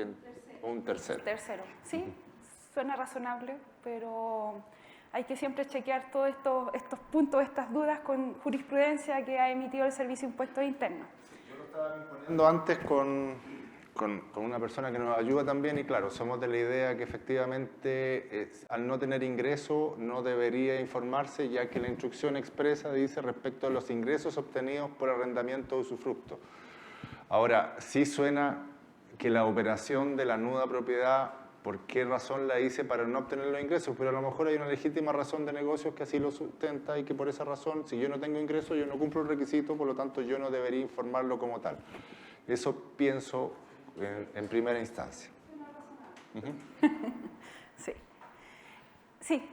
un tercero. Tercero, sí, suena razonable, pero hay que siempre chequear todos estos puntos, estas dudas con jurisprudencia que ha emitido el Servicio de Impuestos Internos. Yo lo estaba imponiendo antes con una persona que nos ayuda también y claro, somos de la idea que efectivamente al no tener ingreso no debería informarse ya que la instrucción expresa dice respecto a los ingresos obtenidos por arrendamiento o usufructo. Ahora, sí suena que la operación de la nuda propiedad, ¿por qué razón la hice para no obtener los ingresos? Pero a lo mejor hay una legítima razón de negocios que así lo sustenta y que por esa razón, si yo no tengo ingresos, yo no cumplo el requisito, por lo tanto yo no debería informarlo como tal. Eso pienso en primera instancia. Sí. Sí.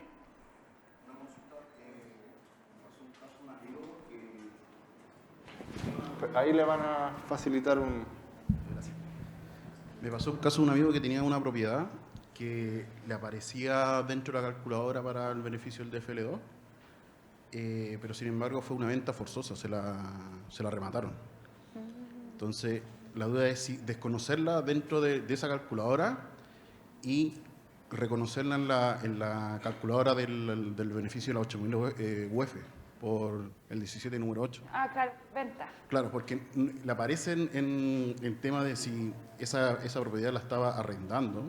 Ahí le van a facilitar un... Me pasó un caso de un amigo que tenía una propiedad que le aparecía dentro de la calculadora para el beneficio del DFL2, pero sin embargo fue una venta forzosa, se la remataron. Entonces, la duda es si desconocerla dentro de esa calculadora y reconocerla en la calculadora del beneficio de la 8.000 UF por el 17 número 8. Ah, claro, venta. Claro, porque le aparece en el tema de si esa propiedad la estaba arrendando,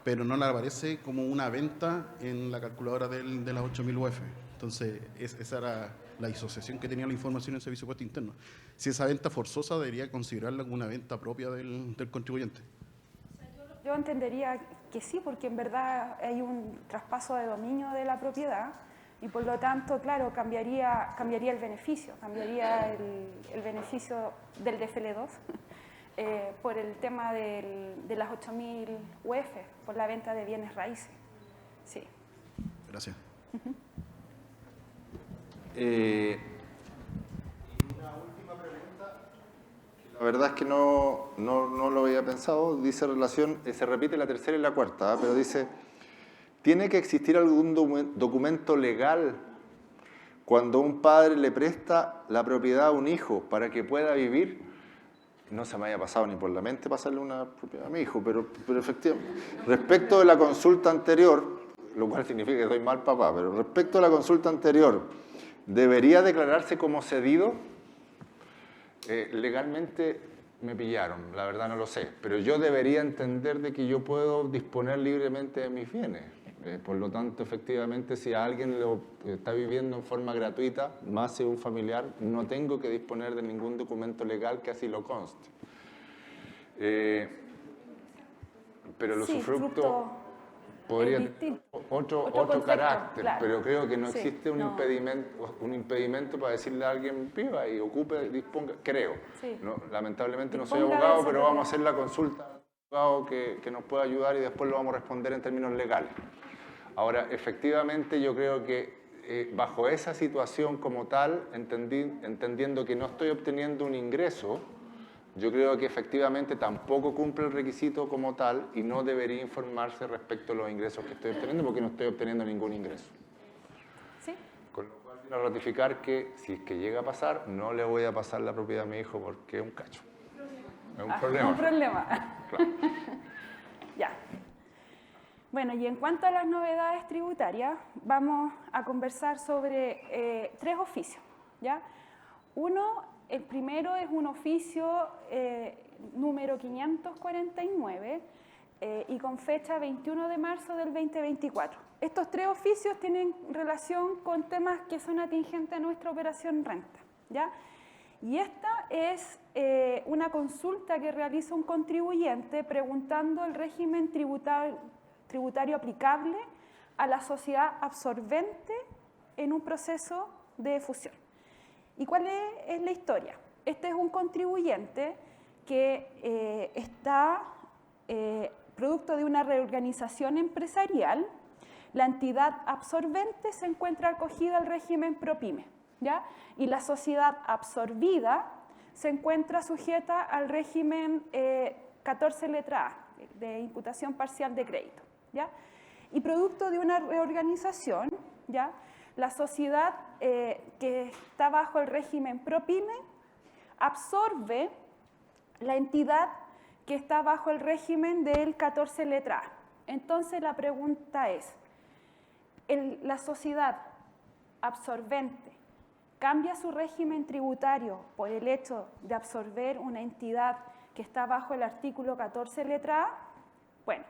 pero no le aparece como una venta en la calculadora de las 8.000 UF. Entonces, esa era la disociación que tenía la información en el Servicio de Impuestos Internos. Si esa venta forzosa debería considerarla como una venta propia del contribuyente. Yo entendería que sí, porque en verdad hay un traspaso de dominio de la propiedad y por lo tanto, claro, cambiaría el beneficio, cambiaría el beneficio del DFL2 por el tema de las 8.000 UF, por la venta de bienes raíces. Sí. Gracias. Una última pregunta, la verdad es que no lo había pensado, dice relación, se repite la tercera y la cuarta, pero dice, ¿tiene que existir algún documento legal cuando un padre le presta la propiedad a un hijo para que pueda vivir? No se me haya pasado ni por la mente pasarle una propiedad a mi hijo, pero efectivamente, respecto de la consulta anterior, lo cual significa que soy mal papá, pero respecto a la consulta anterior, ¿debería declararse como cedido? Legalmente me pillaron, la verdad no lo sé, pero yo debería entender de que yo puedo disponer libremente de mis bienes. Por lo tanto, efectivamente, si alguien lo está viviendo en forma gratuita, más si un familiar, no tengo que disponer de ningún documento legal que así lo conste. Pero el usufructo podría tener otro carácter, claro. Pero creo que no existe un impedimento para decirle a alguien viva y ocupe, disponga, creo. Sí. No, lamentablemente no soy abogado, pero vamos a hacer la consulta a un abogado que nos pueda ayudar y después lo vamos a responder en términos legales. Ahora, efectivamente, yo creo que bajo esa situación como tal, entendiendo que no estoy obteniendo un ingreso, yo creo que efectivamente tampoco cumple el requisito como tal y no debería informarse respecto a los ingresos que estoy obteniendo porque no estoy obteniendo ningún ingreso. ¿Sí? Con lo cual, quiero ratificar que si es que llega a pasar, no le voy a pasar la propiedad a mi hijo porque es un cacho. Es un problema. Un problema. Claro. Ya. Bueno, y en cuanto a las novedades tributarias, vamos a conversar sobre 3 oficios, ¿ya? El primero es un oficio número 549 y con fecha 21 de marzo del 2024. Estos 3 oficios tienen relación con temas que son atingentes a nuestra operación renta, ¿ya? Y esta es una consulta que realiza un contribuyente preguntando el régimen tributario aplicable a la sociedad absorbente en un proceso de fusión. ¿Y cuál es la historia? Este es un contribuyente que está producto de una reorganización empresarial. La entidad absorbente se encuentra acogida al régimen ProPyme, ¿ya? Y la sociedad absorbida se encuentra sujeta al régimen 14 letra A, de imputación parcial de crédito, ¿ya? Y producto de una reorganización, ¿ya? La sociedad que está bajo el régimen ProPyme absorbe la entidad que está bajo el régimen del 14 letra A. Entonces la pregunta es, ¿la sociedad absorbente cambia su régimen tributario por el hecho de absorber una entidad que está bajo el artículo 14 letra A? Bueno,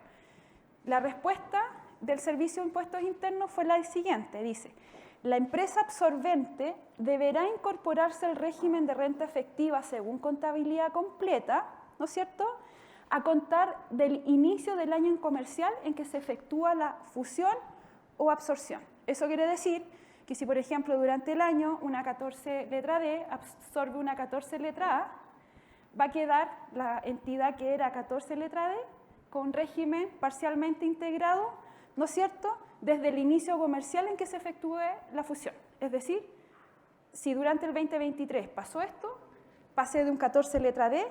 la respuesta del Servicio de Impuestos Internos fue la siguiente, dice: la empresa absorbente deberá incorporarse al régimen de renta efectiva según contabilidad completa, ¿no es cierto?, a contar del inicio del año comercial en que se efectúa la fusión o absorción. Eso quiere decir que si, por ejemplo, durante el año una 14 letra D absorbe una 14 letra A, va a quedar la entidad que era 14 letra D con régimen parcialmente integrado, ¿no es cierto?, desde el inicio comercial en que se efectúe la fusión. Es decir, si durante el 2023 pasó esto, pasé de un 14 letra D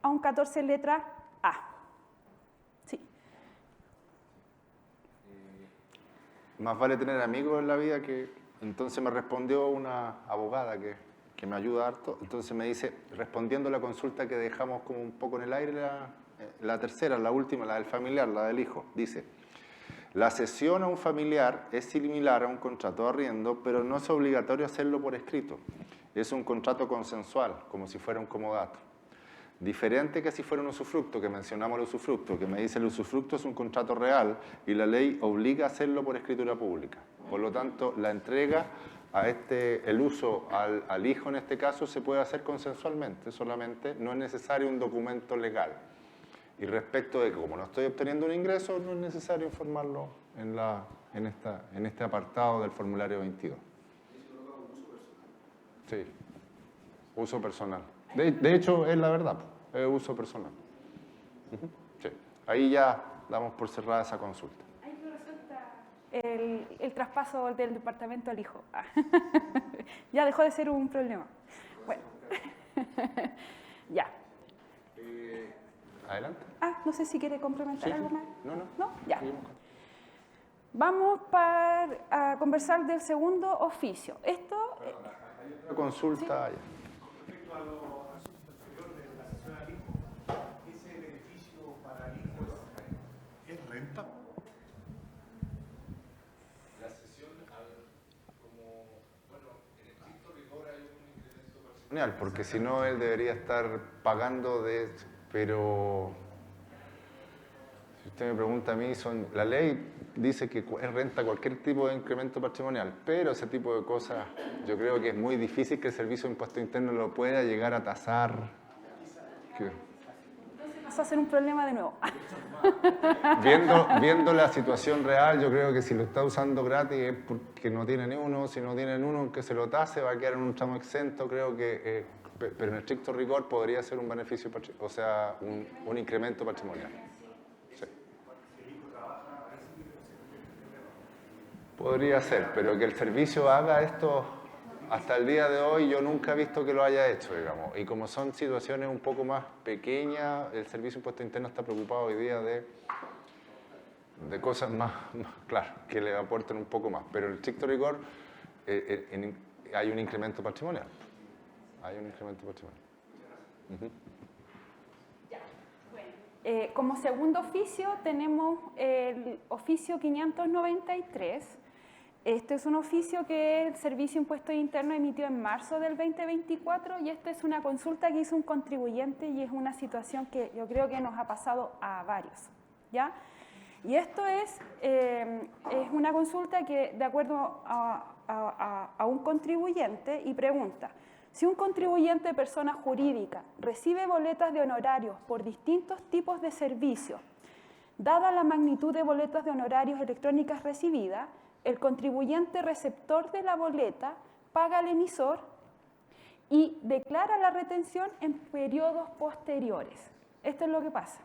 a un 14 letra A. Sí. Más vale tener amigos en la vida que... Entonces me respondió una abogada que me ayuda harto. Entonces me dice, respondiendo a la consulta que dejamos como un poco en el aire, la tercera, la última, la del familiar, la del hijo, dice: la cesión a un familiar es similar a un contrato de arriendo, pero no es obligatorio hacerlo por escrito. Es un contrato consensual, como si fuera un comodato. Diferente que si fuera un usufructo, que mencionamos el usufructo, que me dice el usufructo es un contrato real y la ley obliga a hacerlo por escritura pública. Por lo tanto, la entrega a el uso al hijo en este caso se puede hacer consensualmente, solamente no es necesario un documento legal. Y respecto de que como no estoy obteniendo un ingreso, no es necesario informarlo en este apartado del formulario 22. Sí, uso personal. De hecho, es la verdad, es uso personal. Sí. Ahí ya damos por cerrada esa consulta. Ahí resulta el traspaso del departamento al hijo. Ya dejó de ser un problema. Bueno, ya. Adelante. No sé si quiere complementar algo más. No. Ya. Vamos a conversar del segundo oficio. Esto... Hay otra consulta allá. Respecto a los asuntos anteriores de la cesión al hijo, ¿ese beneficio para el hijo es renta? La cesión, en estricto rigor hay un incremento patrimonial, porque si no él debería estar pagando pero si usted me pregunta a mí, la ley dice que es renta cualquier tipo de incremento patrimonial, pero ese tipo de cosas yo creo que es muy difícil que el Servicio de Impuesto Interno lo pueda llegar a tasar. Entonces pasa a ser un problema de nuevo. Viendo la situación real, yo creo que si lo está usando gratis es porque no tiene ni uno. Si no tienen uno que se lo tase, va a quedar en un tramo exento. Creo que, pero en estricto rigor podría ser un beneficio, o sea, un incremento patrimonial. Sí. Podría ser, pero que el servicio haga esto hasta el día de hoy, yo nunca he visto que lo haya hecho, digamos. Y como son situaciones un poco más pequeñas, el Servicio de Impuesto Interno está preocupado hoy día de cosas más, claro, que le aporten un poco más. Pero en estricto rigor hay un incremento patrimonial. Como segundo oficio tenemos el oficio 593. Este es un oficio que el Servicio de Impuestos Internos emitió en marzo del 2024 y esta es una consulta que hizo un contribuyente y es una situación que yo creo que nos ha pasado a varios, ¿ya? Y esto es una consulta que de acuerdo a un contribuyente y pregunta: si un contribuyente persona jurídica recibe boletas de honorarios por distintos tipos de servicios, dada la magnitud de boletas de honorarios electrónicas recibidas, el contribuyente receptor de la boleta paga al emisor y declara la retención en periodos posteriores. Esto es lo que pasa.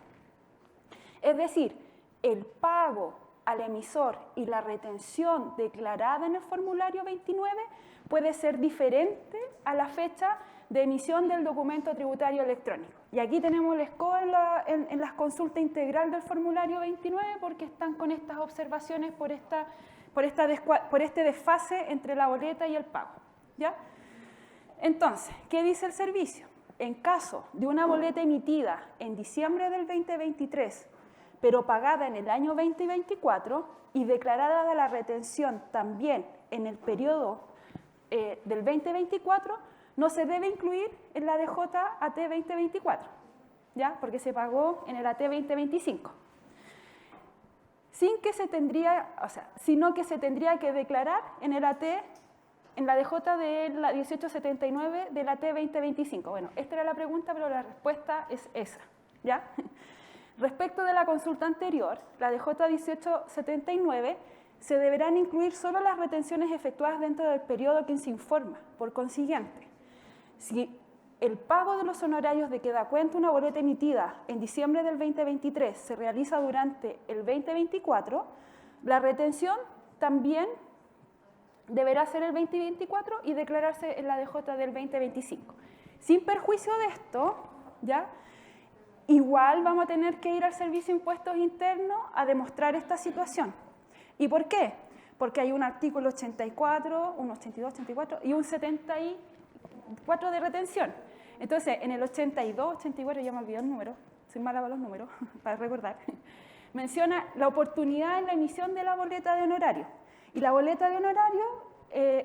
Es decir, el pago al emisor y la retención declarada en el formulario 29 puede ser diferente a la fecha de emisión del documento tributario electrónico. Y aquí tenemos el SCO en la consulta integral del formulario 29 porque están con estas observaciones por esta por este desfase entre la boleta y el pago, ¿ya? Entonces, ¿qué dice el servicio? En caso de una boleta emitida en diciembre del 2023, pero pagada en el año 2024 y declarada de la retención también en el periodo del 2024, no se debe incluir en la DJ AT 2024, ¿ya? Porque se pagó en el AT 2025. Sino que se tendría que declarar en el AT, en la DJ de la 1879 del AT 2025. Bueno, esta era la pregunta, pero la respuesta es esa, ¿ya? Respecto de la consulta anterior, la DJ 1879, se deberán incluir solo las retenciones efectuadas dentro del periodo que se informa. Por consiguiente, si el pago de los honorarios de que da cuenta una boleta emitida en diciembre del 2023 se realiza durante el 2024, la retención también deberá ser el 2024 y declararse en la DJ del 2025. Sin perjuicio de esto, ¿ya? Igual vamos a tener que ir al Servicio de Impuestos Internos a demostrar esta situación. ¿Y por qué? Porque hay un artículo 84, un 82, 84 y un 74 de retención. Entonces, en el 82, 84, ya me olvidé el número, soy mala para los números, para recordar, menciona la oportunidad en la emisión de la boleta de honorario. Y la boleta de honorario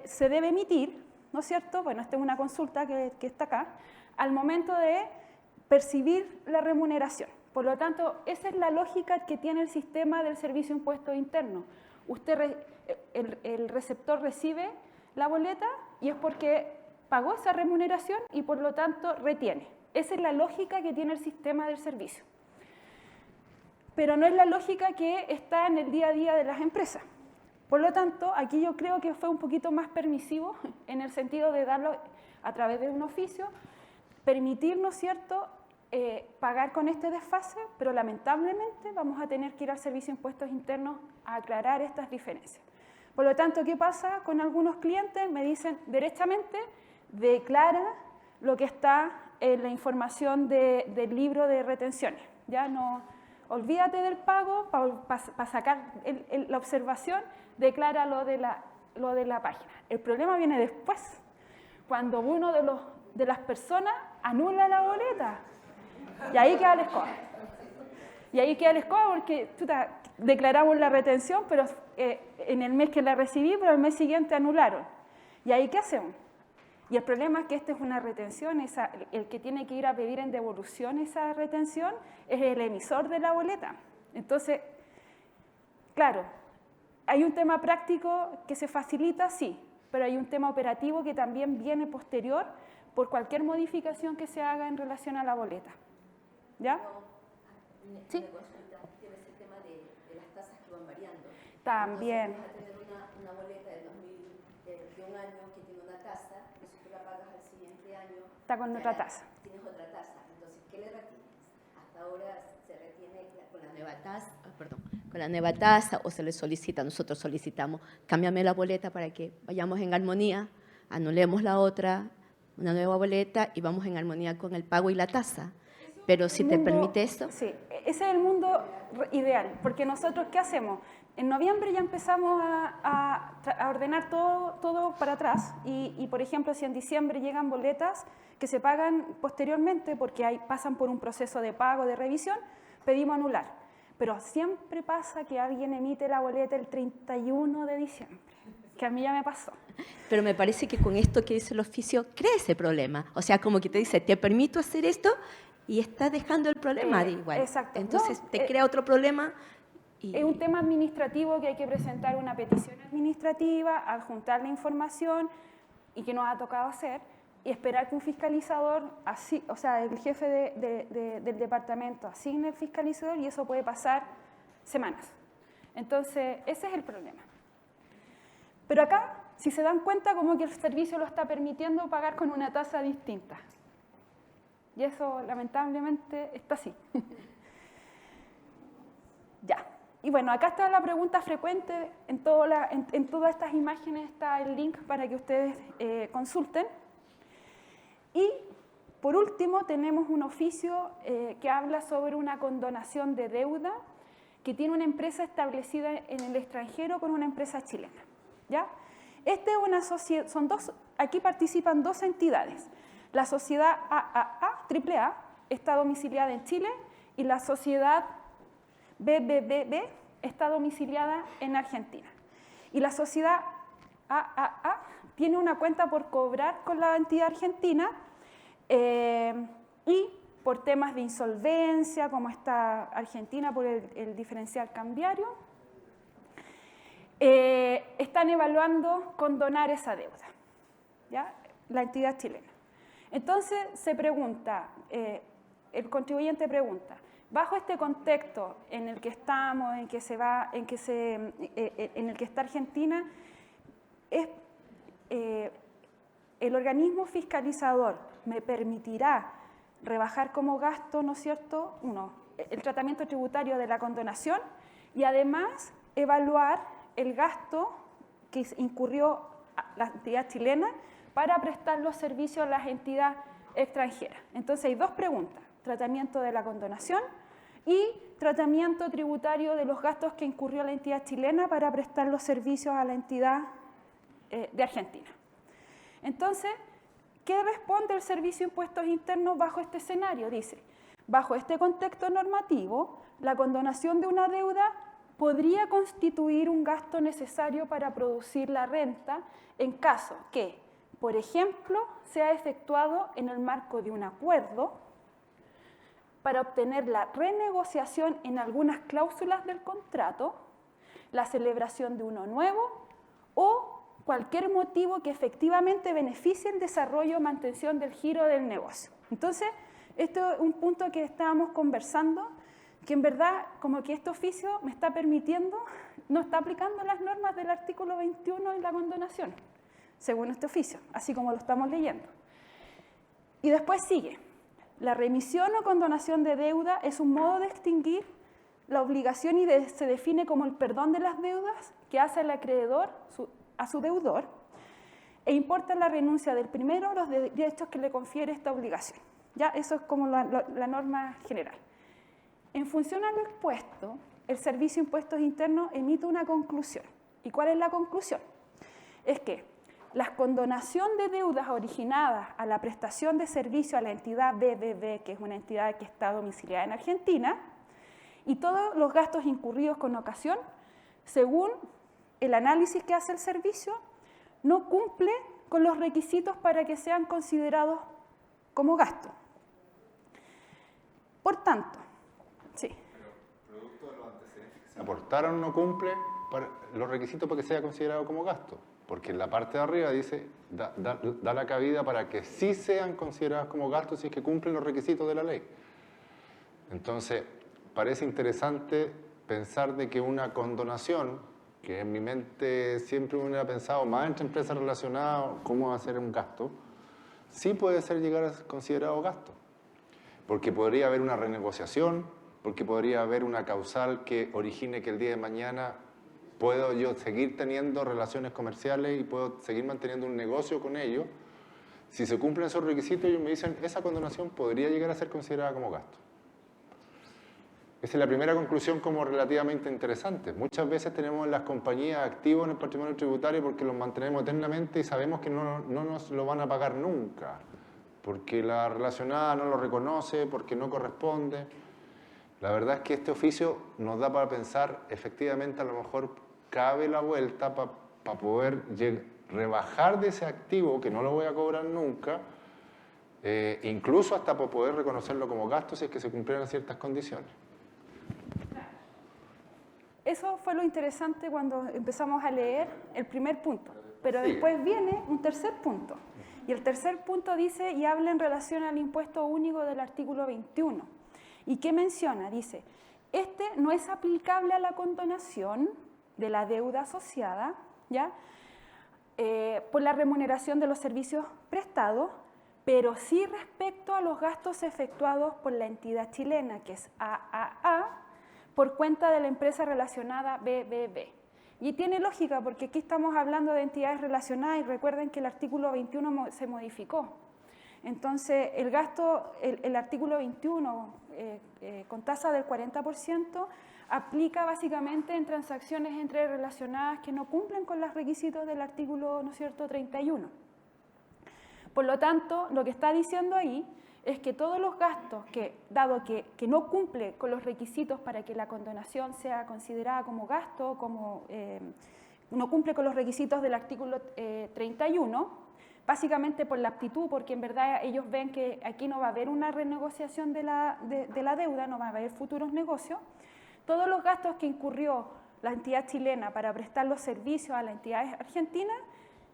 se debe emitir, ¿no es cierto? Bueno, esta es una consulta que está acá, al momento de percibir la remuneración. Por lo tanto, esa es la lógica que tiene el sistema del Servicio de Impuestos Internos. El receptor recibe la boleta y es porque pagó esa remuneración y por lo tanto retiene. Esa es la lógica que tiene el sistema del servicio. Pero no es la lógica que está en el día a día de las empresas. Por lo tanto, aquí yo creo que fue un poquito más permisivo en el sentido de darlo a través de un oficio, permitir, ¿no es cierto?, pagar con este desfase, pero lamentablemente vamos a tener que ir al Servicio de Impuestos Internos a aclarar estas diferencias. Por lo tanto, ¿qué pasa con algunos clientes? Me dicen derechamente, declara lo que está en la información del libro de retenciones. Ya no, olvídate del pago, para sacar la observación, declara lo de la página. El problema viene después, cuando uno de las personas anula la boleta. Y ahí queda el escoba. Y ahí queda el escoba porque declaramos la retención, pero en el mes que la recibí, pero el mes siguiente anularon. ¿Y ahí qué hacemos? Y el problema es que esta es una retención, el que tiene que ir a pedir en devolución esa retención es el emisor de la boleta. Entonces, claro, hay un tema práctico que se facilita, sí, pero hay un tema operativo que también viene posterior por cualquier modificación que se haga en relación a la boleta. ¿Ya? Sí. Tienes el tema de las tasas que van variando. También. Entonces, vas a tener una boleta de un año que tiene una tasa, y si tú la pagas al siguiente año, está con otra tasa. Tienes otra tasa. Entonces, ¿qué le retienes? Hasta ahora se retiene con la nueva tasa, con la nueva tasa, o se le solicita, nosotros solicitamos, cámbiame la boleta para que vayamos en armonía, anulemos la otra, una nueva boleta y vamos en armonía con el pago y la tasa. Pero si te permite esto. Sí, ese es el mundo ideal, porque nosotros, ¿qué hacemos? En noviembre ya empezamos a ordenar todo para atrás y, por ejemplo, si en diciembre llegan boletas que se pagan posteriormente porque pasan por un proceso de pago, de revisión, pedimos anular. Pero siempre pasa que alguien emite la boleta el 31 de diciembre, que a mí ya me pasó. Pero me parece que con esto que dice el oficio crea ese problema. O sea, como que te dice, te permito hacer esto y está dejando el problema de igual. Exacto. Entonces te crea otro problema. Es un tema administrativo que hay que presentar una petición administrativa, adjuntar la información y que nos ha tocado hacer y esperar que un fiscalizador, o sea, el jefe del departamento asigne el fiscalizador y eso puede pasar semanas. Entonces, ese es el problema. Pero acá, si se dan cuenta, como que el servicio lo está permitiendo pagar con una tasa distinta. Y eso, lamentablemente, está así. Ya. Y bueno, acá está la pregunta frecuente. En todas estas imágenes está el link para que ustedes consulten. Y, por último, tenemos un oficio que habla sobre una condonación de deuda que tiene una empresa establecida en el extranjero con una empresa chilena. ¿Ya? Esta es una sociedad, aquí participan dos entidades, la sociedad AAA está domiciliada en Chile y la sociedad BBB está domiciliada en Argentina. Y la sociedad AAA tiene una cuenta por cobrar con la entidad argentina y por temas de insolvencia, como está Argentina por el diferencial cambiario, están evaluando condonar esa deuda, ¿ya? La entidad chilena. Entonces se pregunta, el contribuyente pregunta, bajo este contexto en el que estamos, en el que está Argentina, el organismo fiscalizador me permitirá rebajar como gasto, ¿no es cierto?, el tratamiento tributario de la condonación y además evaluar el gasto que incurrió la entidad chilena para prestar los servicios a las entidades extranjeras. Entonces hay dos preguntas, tratamiento de la condonación y tratamiento tributario de los gastos que incurrió la entidad chilena para prestar los servicios a la entidad de Argentina. Entonces, ¿qué responde el Servicio de Impuestos Internos bajo este escenario? Dice, bajo este contexto normativo, la condonación de una deuda podría constituir un gasto necesario para producir la renta en caso que, por ejemplo, sea efectuado en el marco de un acuerdo para obtener la renegociación en algunas cláusulas del contrato, la celebración de uno nuevo o cualquier motivo que efectivamente beneficie el desarrollo o mantención del giro del negocio. Entonces, esto es un punto que estábamos conversando, que en verdad como que este oficio me está permitiendo, no está aplicando las normas del artículo 21 en la condonación, según este oficio, así como lo estamos leyendo. Y después sigue, la remisión o condonación de deuda es un modo de extinguir la obligación y se define como el perdón de las deudas que hace el acreedor a su deudor e importa la renuncia del primero a los derechos que le confiere esta obligación. ¿Ya? Eso es como la norma general. En función a lo expuesto, el Servicio de Impuestos Internos emite una conclusión. ¿Y cuál es la conclusión? Es que la condonación de deudas originadas a la prestación de servicio a la entidad BBB, que es una entidad que está domiciliada en Argentina, y todos los gastos incurridos con ocasión, según el análisis que hace el servicio, no cumple con los requisitos para que sean considerados como gasto. Por tanto, sí. Pero producto de los antecedentes que se aportaron no cumple los requisitos para que sea considerado como gasto, porque en la parte de arriba dice, da la cabida para que sí sean considerados como gastos si es que cumplen los requisitos de la ley. Entonces, parece interesante pensar de que una condonación, que en mi mente siempre uno ha pensado más entre empresas relacionadas, cómo hacer un gasto, sí puede llegar a ser considerado gasto. Porque podría haber una renegociación, porque podría haber una causal que origine que el día de mañana puedo yo seguir teniendo relaciones comerciales y puedo seguir manteniendo un negocio con ellos. Si se cumplen esos requisitos, ellos me dicen, esa condonación podría llegar a ser considerada como gasto. Esa es la primera conclusión como relativamente interesante. Muchas veces tenemos en las compañías activos en el patrimonio tributario porque los mantenemos eternamente y sabemos que no nos lo van a pagar nunca, porque la relacionada no lo reconoce, porque no corresponde. La verdad es que este oficio nos da para pensar, efectivamente, a lo mejor cabe la vuelta para poder rebajar de ese activo, que no lo voy a cobrar nunca, incluso hasta para poder reconocerlo como gasto si es que se cumplieran ciertas condiciones. Eso fue lo interesante cuando empezamos a leer el primer punto, pero después viene un tercer punto. Y el tercer punto dice y habla en relación al impuesto único del artículo 21. ¿Y qué menciona? Dice, este no es aplicable a la condonación de la deuda asociada, ¿ya? Por la remuneración de los servicios prestados, pero sí respecto a los gastos efectuados por la entidad chilena, que es AAA, por cuenta de la empresa relacionada BBB. Y tiene lógica, porque aquí estamos hablando de entidades relacionadas y recuerden que el artículo 21 se modificó. Entonces, el artículo 21, con tasa del 40%, aplica básicamente en transacciones entre relacionadas que no cumplen con los requisitos del artículo, ¿no es cierto?, 31. Por lo tanto, lo que está diciendo ahí es que todos los gastos que, dado que no cumple con los requisitos para que la condonación sea considerada como gasto, como no cumple con los requisitos del artículo 31, básicamente por la aptitud, porque en verdad ellos ven que aquí no va a haber una renegociación de la deuda, no va a haber futuros negocios. Todos los gastos que incurrió la entidad chilena para prestar los servicios a la entidad argentina,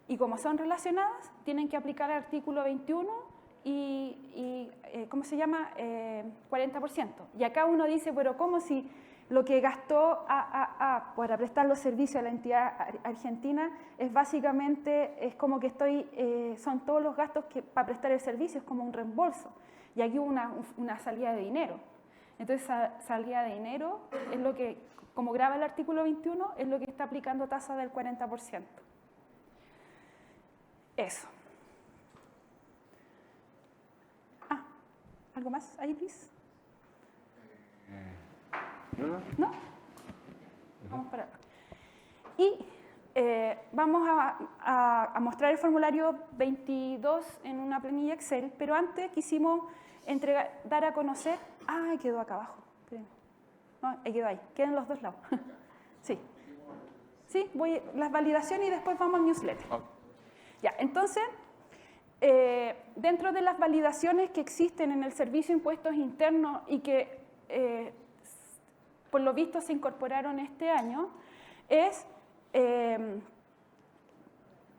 y como son relacionadas, tienen que aplicar el artículo 21 y ¿cómo se llama? 40%. Y acá uno dice, pero ¿cómo si lo que gastó para prestar los servicios a la entidad argentina es básicamente, es como que son todos los gastos que para prestar el servicio, es como un reembolso? Y aquí hubo una salida de dinero. Entonces, esa salida de dinero es lo que, como graba el artículo 21, es lo que está aplicando tasa del 40%. Eso. ¿Algo más ahí, Luis? ¿No? Vamos para acá. Y vamos a mostrar el formulario 22 en una planilla Excel, pero antes quisimos dar a conocer... quedó acá abajo. No, quedó ahí. Quedan los dos lados. Sí. Sí, voy las validaciones y después vamos al newsletter. Ya, entonces... dentro de las validaciones que existen en el Servicio de Impuestos Internos y que por lo visto se incorporaron este año,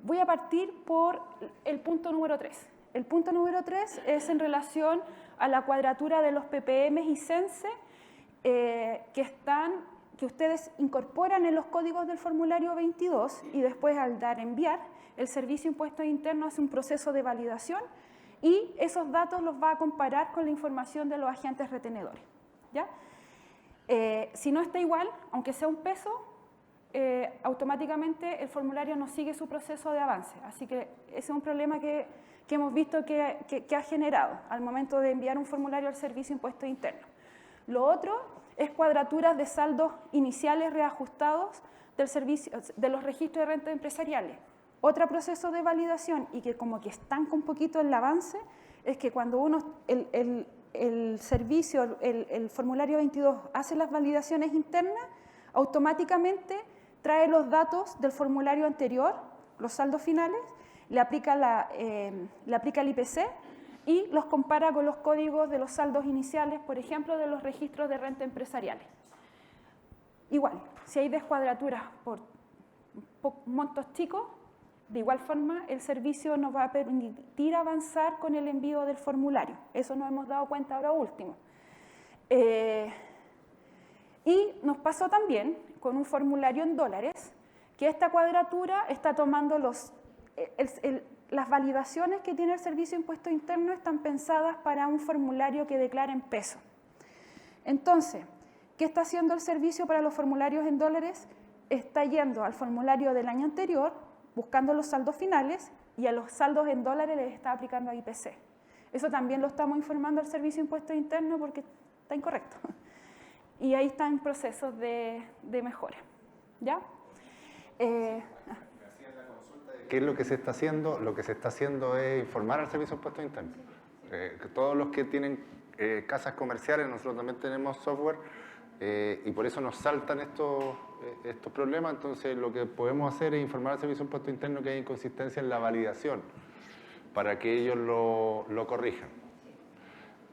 voy a partir por el punto número 3. El punto número 3 es en relación a la cuadratura de los PPM y CENSE que ustedes incorporan en los códigos del formulario 22 y después al dar enviar, el Servicio de Impuestos Internos hace un proceso de validación y esos datos los va a comparar con la información de los agentes retenedores. ¿Ya? Si no está igual, aunque sea un peso, automáticamente el formulario no sigue su proceso de avance. Así que ese es un problema que hemos visto que ha generado al momento de enviar un formulario al Servicio de Impuestos Internos. Lo otro es cuadraturas de saldos iniciales reajustados de los registros de rentas empresariales. Otro proceso de validación y que como que estanca un poquito el avance es que cuando el servicio, el formulario 22 hace las validaciones internas, automáticamente trae los datos del formulario anterior, los saldos finales, le aplica el IPC y los compara con los códigos de los saldos iniciales, por ejemplo, de los registros de renta empresariales. Igual, si hay descuadraturas por montos chicos, de igual forma el servicio nos va a permitir avanzar con el envío del formulario. Eso nos hemos dado cuenta ahora último. Y nos pasó también con un formulario en dólares, que esta cuadratura está tomando las validaciones que tiene el Servicio de Impuestos Internos están pensadas para un formulario que declara en peso. Entonces, ¿qué está haciendo el servicio para los formularios en dólares? Está yendo al formulario del año anterior, buscando los saldos finales, y a los saldos en dólares les está aplicando a IPC. Eso también lo estamos informando al Servicio de Impuestos Internos porque está incorrecto. Y ahí están procesos de mejora. ¿Ya? ¿Qué es lo que se está haciendo? Lo que se está haciendo es informar al Servicio de Impuestos Internos. Que todos los que tienen casas comerciales, nosotros también tenemos software, y por eso nos saltan estos problemas. Entonces lo que podemos hacer es informar al Servicio de Impuestos Internos que hay inconsistencia en la validación para que ellos lo corrijan.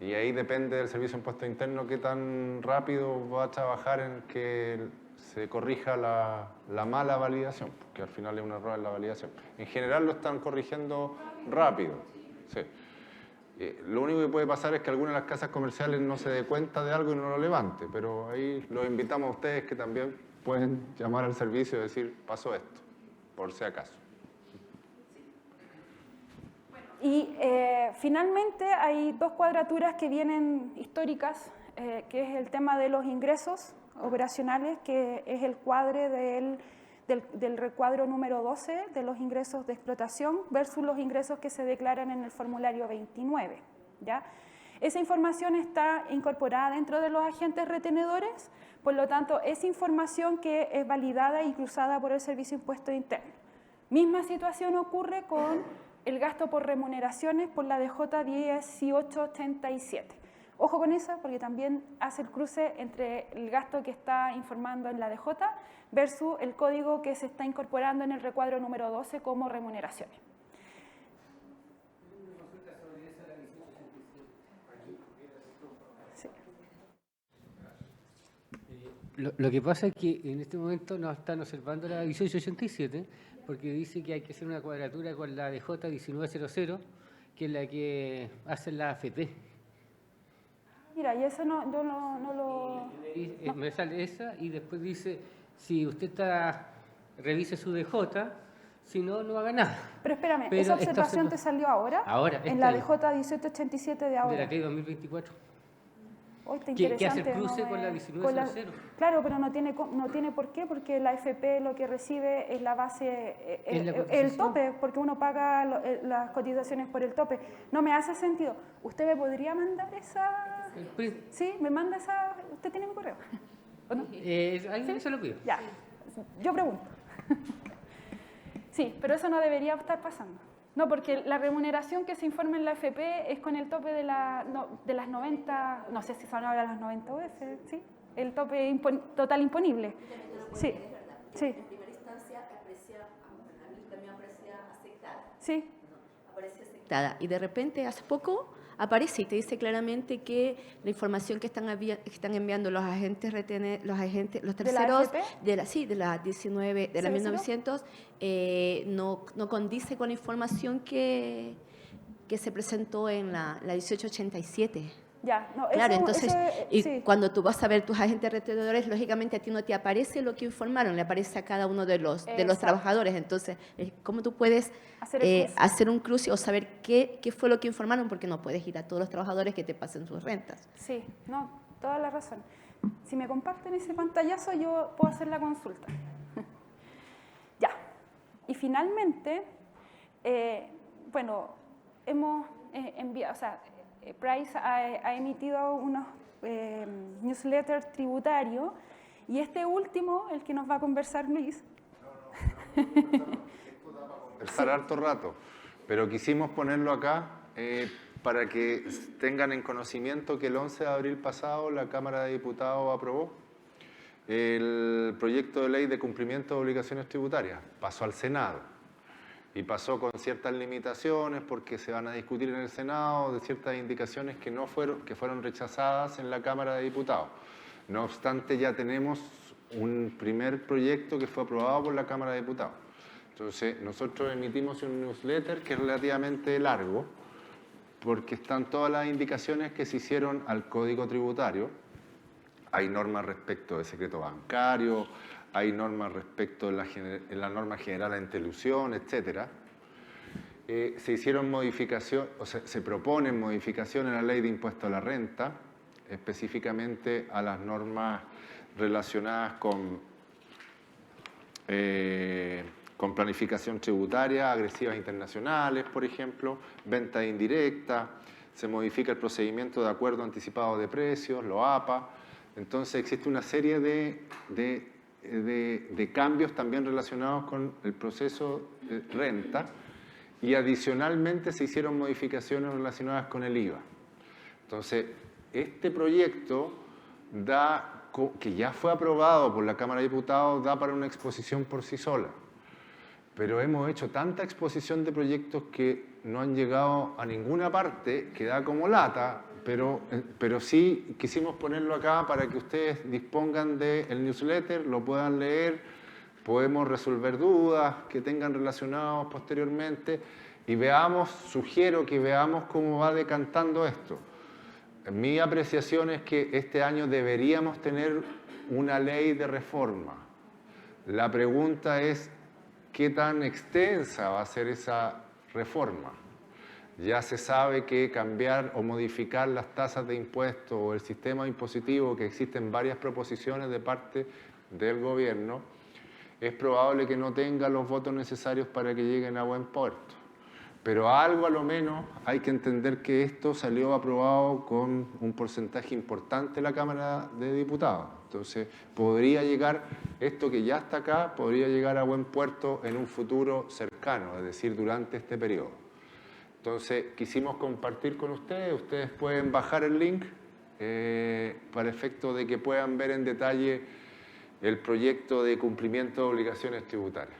Y ahí depende del Servicio de Impuestos Internos qué tan rápido va a trabajar en que se corrija la mala validación, porque al final es un error en la validación. En general lo están corrigiendo rápido. Sí. Lo único que puede pasar es que alguna de las casas comerciales no se dé cuenta de algo y no lo levante, pero ahí los invitamos a ustedes que también pueden llamar al servicio y decir, pasó esto, por si acaso. Y finalmente hay dos cuadraturas que vienen históricas, que es el tema de los ingresos operacionales, que es el cuadre del recuadro número 12 de los ingresos de explotación versus los ingresos que se declaran en el formulario 29. ¿Ya? Esa información está incorporada dentro de los agentes retenedores, por lo tanto, es información que es validada y cruzada por el Servicio de Impuestos Internos. Misma situación ocurre con el gasto por remuneraciones por la DJ 1887. Ojo con eso, porque también hace el cruce entre el gasto que está informando en la DJ versus el código que se está incorporando en el recuadro número 12 como remuneraciones. Sí. Lo que pasa es que en este momento nos están observando la 1887 porque dice que hay que hacer una cuadratura con la DJ 1900, que es la que hace la AFP. Mira, y eso yo no lo... Me sale esa y después dice, si usted revise su DJ, si no, no haga nada. Pero espérame, Pero ¿esa observación te salió ahora? Ahora, en la DJ 1887 de ahora. De la ley 2024. Hoy está ¿Qué interesante. hace el cruce con la 1900? Claro, pero no tiene por qué, porque la AFP lo que recibe es la base, el tope, porque uno paga las cotizaciones por el tope. No me hace sentido. ¿Usted me podría mandar esa? Sí, me manda esa. ¿Usted tiene mi correo? ¿O no? Ahí se lo pido. Ya, yo pregunto. Sí, pero eso no debería estar pasando. No, porque la remuneración que se informa en la AFP es con el tope de las 90, no sé si son ahora las 90 UF, ¿sí? El tope total imponible. Sí, sí. En primera instancia a mí también aparecía aceptada. Sí. Aparecía aceptada. Y de repente, hace poco, aparece y te dice claramente que la información que están enviando los agentes los terceros ¿De la de la 19 de la 1900 no condice con la información que se presentó en la 1887. Ya, no, claro, eso, entonces, sí. Cuando tú vas a ver tus agentes retenedores, lógicamente a ti no te aparece lo que informaron, le aparece a cada uno de los trabajadores. Entonces, ¿cómo tú puedes hacer un cruce o saber qué fue lo que informaron? Porque no puedes ir a todos los trabajadores que te pasen sus rentas. Sí, no, toda la razón. Si me comparten ese pantallazo, yo puedo hacer la consulta. Ya. Y finalmente, bueno, hemos enviado, o sea, Price ha emitido unos newsletters tributarios y este último, el que nos va a conversar Luis. Esto da para conversar harto rato, pero quisimos ponerlo acá para que tengan en conocimiento que el 11 de abril pasado la Cámara de Diputados aprobó el proyecto de ley de cumplimiento de obligaciones tributarias. Pasó al Senado. Y pasó con ciertas limitaciones porque se van a discutir en el Senado de ciertas indicaciones que fueron rechazadas en la Cámara de Diputados. No obstante, ya tenemos un primer proyecto que fue aprobado por la Cámara de Diputados. Entonces, nosotros emitimos un newsletter que es relativamente largo porque están todas las indicaciones que se hicieron al Código Tributario. Hay normas respecto de secreto bancario, hay normas respecto de la norma general anti-elusión, etc. Se hicieron modificaciones, o sea, se proponen modificaciones en la ley de impuesto a la renta, específicamente a las normas relacionadas con planificación tributaria, agresivas internacionales, por ejemplo, venta indirecta, se modifica el procedimiento de acuerdo anticipado de precios, lo APA. Entonces existe una serie de cambios también relacionados con el proceso de renta y adicionalmente se hicieron modificaciones relacionadas con el IVA. Entonces, este proyecto que ya fue aprobado por la Cámara de Diputados, da para una exposición por sí sola. Pero hemos hecho tanta exposición de proyectos que no han llegado a ninguna parte, que da como lata, pero sí quisimos ponerlo acá para que ustedes dispongan del newsletter, lo puedan leer, podemos resolver dudas que tengan relacionados posteriormente y sugiero que veamos cómo va decantando esto. Mi apreciación es que este año deberíamos tener una ley de reforma. La pregunta es, ¿qué tan extensa va a ser esa reforma? Ya se sabe que cambiar o modificar las tasas de impuestos o el sistema impositivo, que existen varias proposiciones de parte del gobierno, es probable que no tenga los votos necesarios para que lleguen a buen puerto. Pero algo a lo menos hay que entender que esto salió aprobado con un porcentaje importante en la Cámara de Diputados. Entonces, podría llegar, esto que ya está acá, podría llegar a buen puerto en un futuro cercano, es decir, durante este periodo. Entonces, quisimos compartir con ustedes. Ustedes pueden bajar el link para efecto de que puedan ver en detalle el proyecto de cumplimiento de obligaciones tributarias.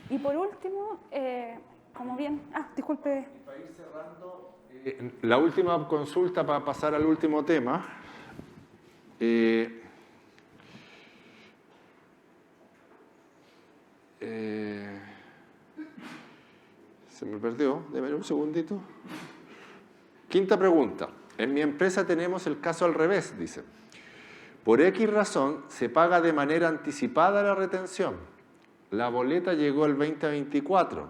Y por último, como bien... disculpe. Para ir cerrando, la última consulta para pasar al último tema. Se me perdió, déme un segundito. Quinta pregunta. En mi empresa tenemos el caso al revés, dice. Por X razón se paga de manera anticipada la retención. La boleta llegó el 2024.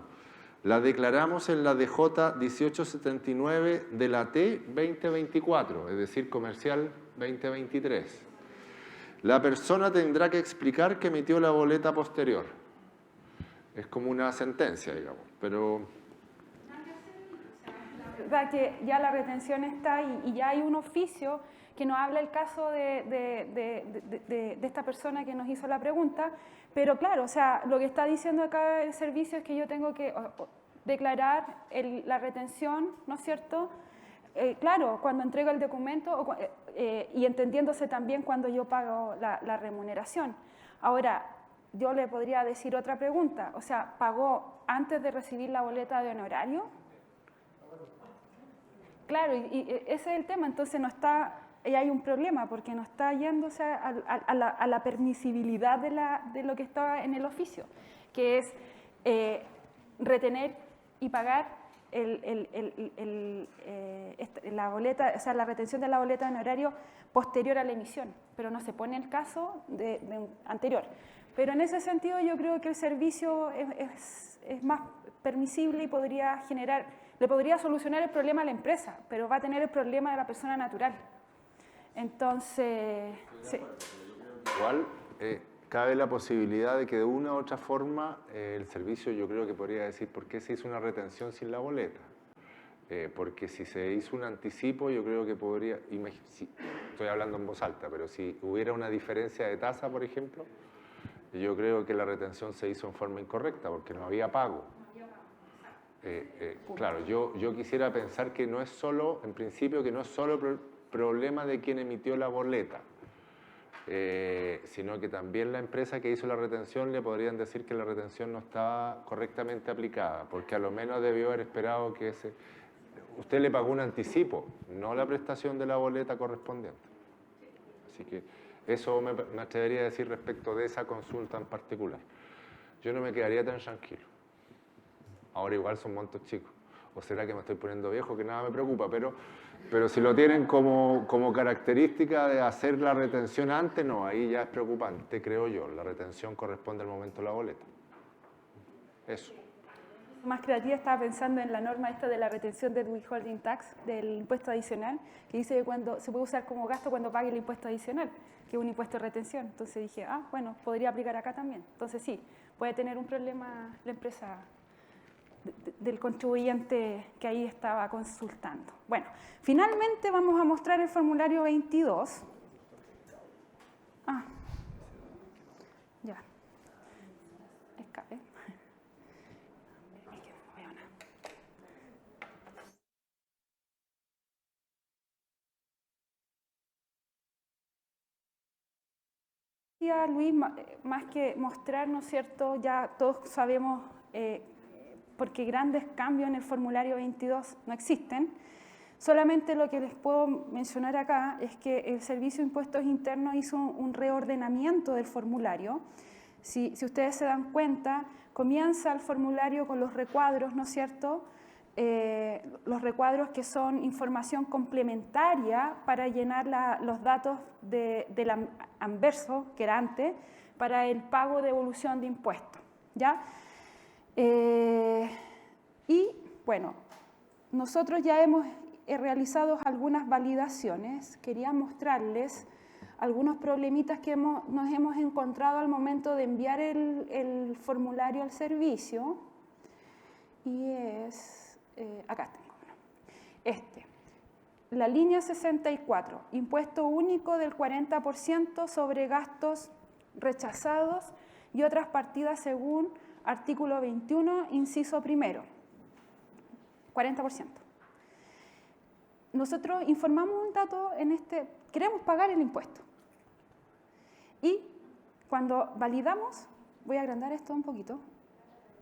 La declaramos en la DJ 1879 de la T 2024, es decir, comercial 2023. La persona tendrá que explicar que emitió la boleta posterior. Es como una sentencia, digamos, pero... La verdad que ya la retención está y ya hay un oficio que nos habla el caso de esta persona que nos hizo la pregunta, pero claro, o sea, lo que está diciendo acá el servicio es que yo tengo que declarar la retención, ¿no es cierto? Claro, cuando entrego el documento y entendiéndose también cuando yo pago la remuneración. Ahora, yo le podría decir otra pregunta, o sea, ¿pagó antes de recibir la boleta de honorario? Claro, y ese es el tema, entonces no está, y hay un problema porque no está yéndose a la permisibilidad de lo que está en el oficio, que es retener y pagar la boleta, o sea, la retención de la boleta de honorario posterior a la emisión, pero no se pone el caso de anterior. Pero en ese sentido yo creo que el servicio es más permisible y podría generar, le podría solucionar el problema a la empresa, pero va a tener el problema de la persona natural. Entonces... Sí. Igual cabe la posibilidad de que de una u otra forma el servicio, yo creo que podría decir por qué se hizo una retención sin la boleta. Porque si se hizo un anticipo, yo creo que podría, estoy hablando en voz alta, pero si hubiera una diferencia de tasa, por ejemplo, yo creo que la retención se hizo en forma incorrecta, porque no había pago. Claro, yo quisiera pensar que no es solo, en principio, que no es solo problema de quien emitió la boleta, sino que también la empresa que hizo la retención le podrían decir que la retención no estaba correctamente aplicada, porque a lo menos debió haber esperado que usted le pagó un anticipo, no la prestación de la boleta correspondiente. Así que eso me atrevería a decir respecto de esa consulta en particular. Yo no me quedaría tan tranquilo. Ahora igual son montos chicos. ¿O será que me estoy poniendo viejo? Que nada me preocupa, pero si lo tienen como característica de hacer la retención antes, no, ahí ya es preocupante, creo yo. La retención corresponde al momento de la boleta. Eso. Más creativa, estaba pensando en la norma esta de la retención del withholding tax, del impuesto adicional, que dice que cuando se puede usar como gasto cuando pague el impuesto adicional, que es un impuesto de retención. Entonces dije, bueno, podría aplicar acá también. Entonces sí, puede tener un problema la empresa del contribuyente que ahí estaba consultando. Bueno, finalmente vamos a mostrar el formulario 22. Ya. Escape. Luis, más que mostrar, ¿no es cierto? Ya todos sabemos porque grandes cambios en el formulario 22 no existen. Solamente lo que les puedo mencionar acá es que el Servicio de Impuestos Internos hizo un reordenamiento del formulario. Si ustedes se dan cuenta, comienza el formulario con los recuadros, ¿no es cierto? Los recuadros que son información complementaria para llenar los datos del anverso, que era antes, para el pago de devolución de impuestos, ¿ya? Y bueno, nosotros ya hemos realizado algunas validaciones. Quería mostrarles algunos problemitas que nos hemos encontrado al momento de enviar el formulario al servicio. y es, acá tengo, la línea 64, impuesto único del 40% sobre gastos rechazados y otras partidas según artículo 21, inciso primero, 40%. Nosotros informamos un dato queremos pagar el impuesto. Y cuando validamos, voy a agrandar esto un poquito,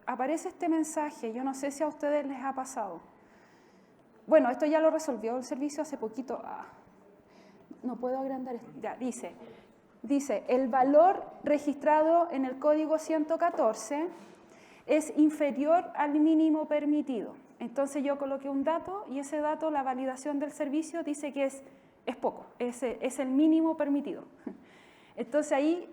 aparece este mensaje, yo no sé si a ustedes les ha pasado. Bueno, esto ya lo resolvió el servicio hace poquito. No puedo agrandar esto. Ya, dice, el valor registrado en el código 114 es inferior al mínimo permitido. Entonces yo coloqué un dato y ese dato, la validación del servicio, dice que es poco, es el mínimo permitido. Entonces ahí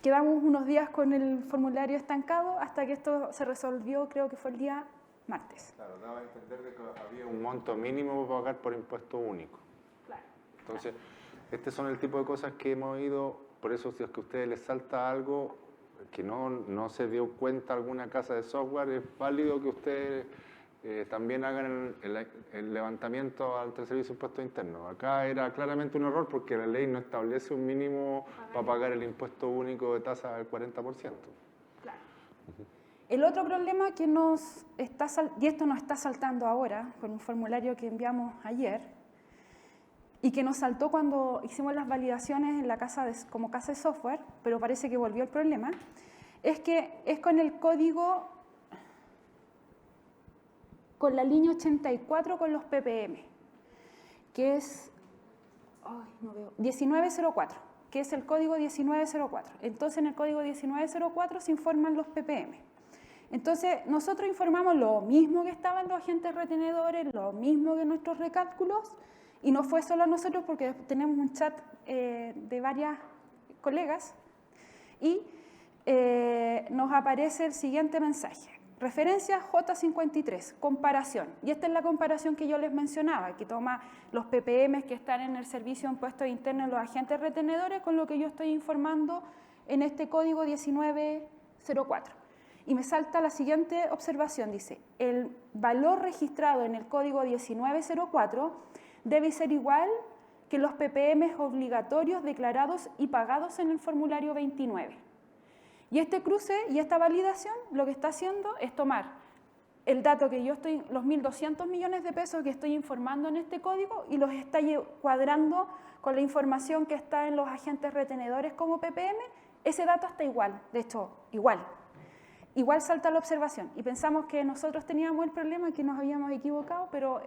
quedamos unos días con el formulario estancado hasta que esto se resolvió, creo que fue el día martes. Claro, daba a entender de que había un monto mínimo para pagar por impuesto único. Claro. Entonces, estos son el tipo de cosas que hemos ido, por eso si es que a ustedes les salta algo que no se dio cuenta alguna casa de software, es válido que ustedes también hagan el levantamiento ante el Servicio de Impuestos Internos. Acá era claramente un error porque la ley no establece un mínimo para pagar el impuesto único de tasa del 40%. Claro. El otro problema que y esto nos está saltando ahora, con un formulario que enviamos ayer, y que nos saltó cuando hicimos las validaciones en la como casa de software, pero parece que volvió el problema, es que es con el código, con la línea 84 con los ppm, que es 1904, que es el código 1904. Entonces en el código 1904 se informan los ppm. Entonces nosotros informamos lo mismo que estaban los agentes retenedores, lo mismo que nuestros recálculos, y no fue solo a nosotros porque tenemos un chat de varias colegas y nos aparece el siguiente mensaje. Referencia J53, comparación. Y esta es la comparación que yo les mencionaba, que toma los ppm que están en el servicio de impuestos internos de los agentes retenedores con lo que yo estoy informando en este código 1904. Y me salta la siguiente observación, dice, el valor registrado en el código 1904 debe ser igual que los ppm obligatorios declarados y pagados en el formulario 29. Y este cruce y esta validación lo que está haciendo es tomar el dato que yo estoy, los 1.200 millones de pesos que estoy informando en este código y los está cuadrando con la información que está en los agentes retenedores como ppm, ese dato está igual, de hecho, igual. Igual salta la observación y pensamos que nosotros teníamos el problema, que nos habíamos equivocado, pero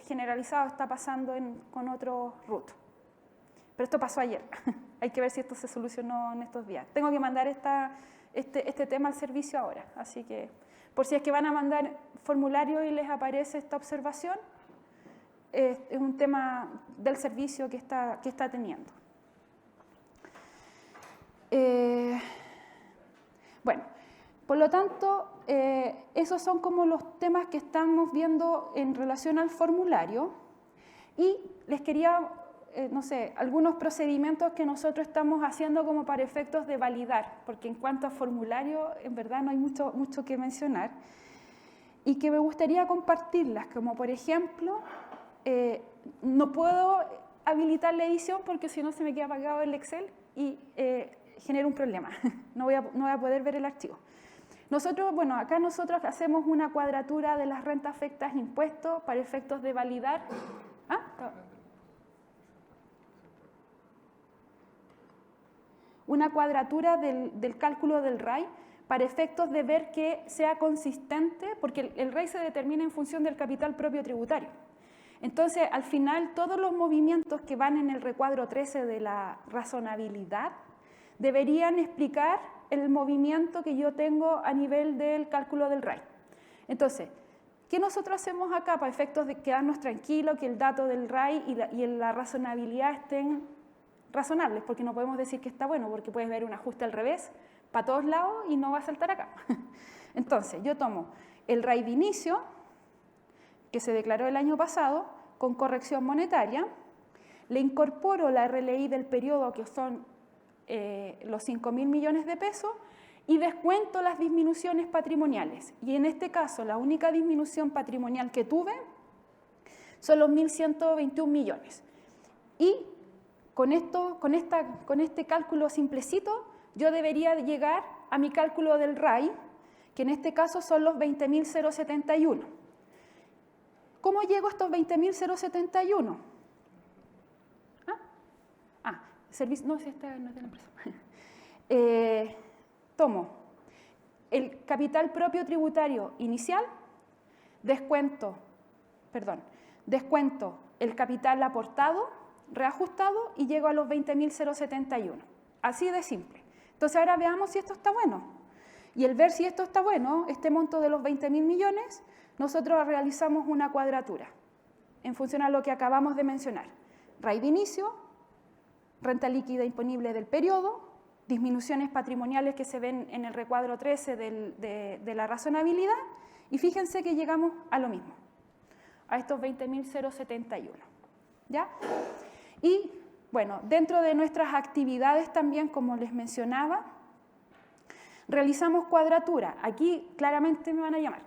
generalizado está pasando con otro root. Pero esto pasó ayer. Hay que ver si esto se solucionó en estos días. Tengo que mandar este tema al servicio ahora, así que por si es que van a mandar formulario y les aparece esta observación, es un tema del servicio que está teniendo. Bueno. Por lo tanto, esos son como los temas que estamos viendo en relación al formulario y les quería, no sé, algunos procedimientos que nosotros estamos haciendo como para efectos de validar, porque en cuanto a formulario, en verdad no hay mucho que mencionar y que me gustaría compartirlas, como por ejemplo, no puedo habilitar la edición porque si no se me queda apagado el Excel y genera un problema, no voy a poder ver el archivo. Acá nosotros hacemos una cuadratura de las rentas afectas a impuestos para efectos de validar. Una cuadratura del cálculo del RAI para efectos de ver que sea consistente, porque el RAI se determina en función del capital propio tributario. Entonces, al final, todos los movimientos que van en el recuadro 13 de la razonabilidad deberían explicar el movimiento que yo tengo a nivel del cálculo del RAI. Entonces, ¿qué nosotros hacemos acá para efectos de quedarnos tranquilos, que el dato del RAI y la razonabilidad estén razonables? Porque no podemos decir que está bueno, porque puedes ver un ajuste al revés para todos lados y no va a saltar acá. Entonces, yo tomo el RAI de inicio, que se declaró el año pasado, con corrección monetaria, le incorporo la RLI del periodo, que son los 5.000 millones de pesos, y descuento las disminuciones patrimoniales. Y en este caso, la única disminución patrimonial que tuve son los 1.121 millones. Y con este cálculo simplecito, yo debería llegar a mi cálculo del RAI, que en este caso son los 20.071. ¿Cómo llego a estos 20.071? Servicio, no, esta no es de la empresa. Tomo el capital propio tributario inicial, descuento el capital aportado, reajustado, y llego a los 20.071. Así de simple. Entonces ahora veamos si esto está bueno. Y el ver si esto está bueno, este monto de los 20.000 millones, nosotros realizamos una cuadratura en función a lo que acabamos de mencionar. RAI de inicio, renta líquida imponible del periodo, disminuciones patrimoniales que se ven en el recuadro 13 de la razonabilidad, y fíjense que llegamos a lo mismo, a estos 20.071. ¿Ya? Y bueno, dentro de nuestras actividades también, como les mencionaba, realizamos cuadratura. Aquí claramente me van a llamar,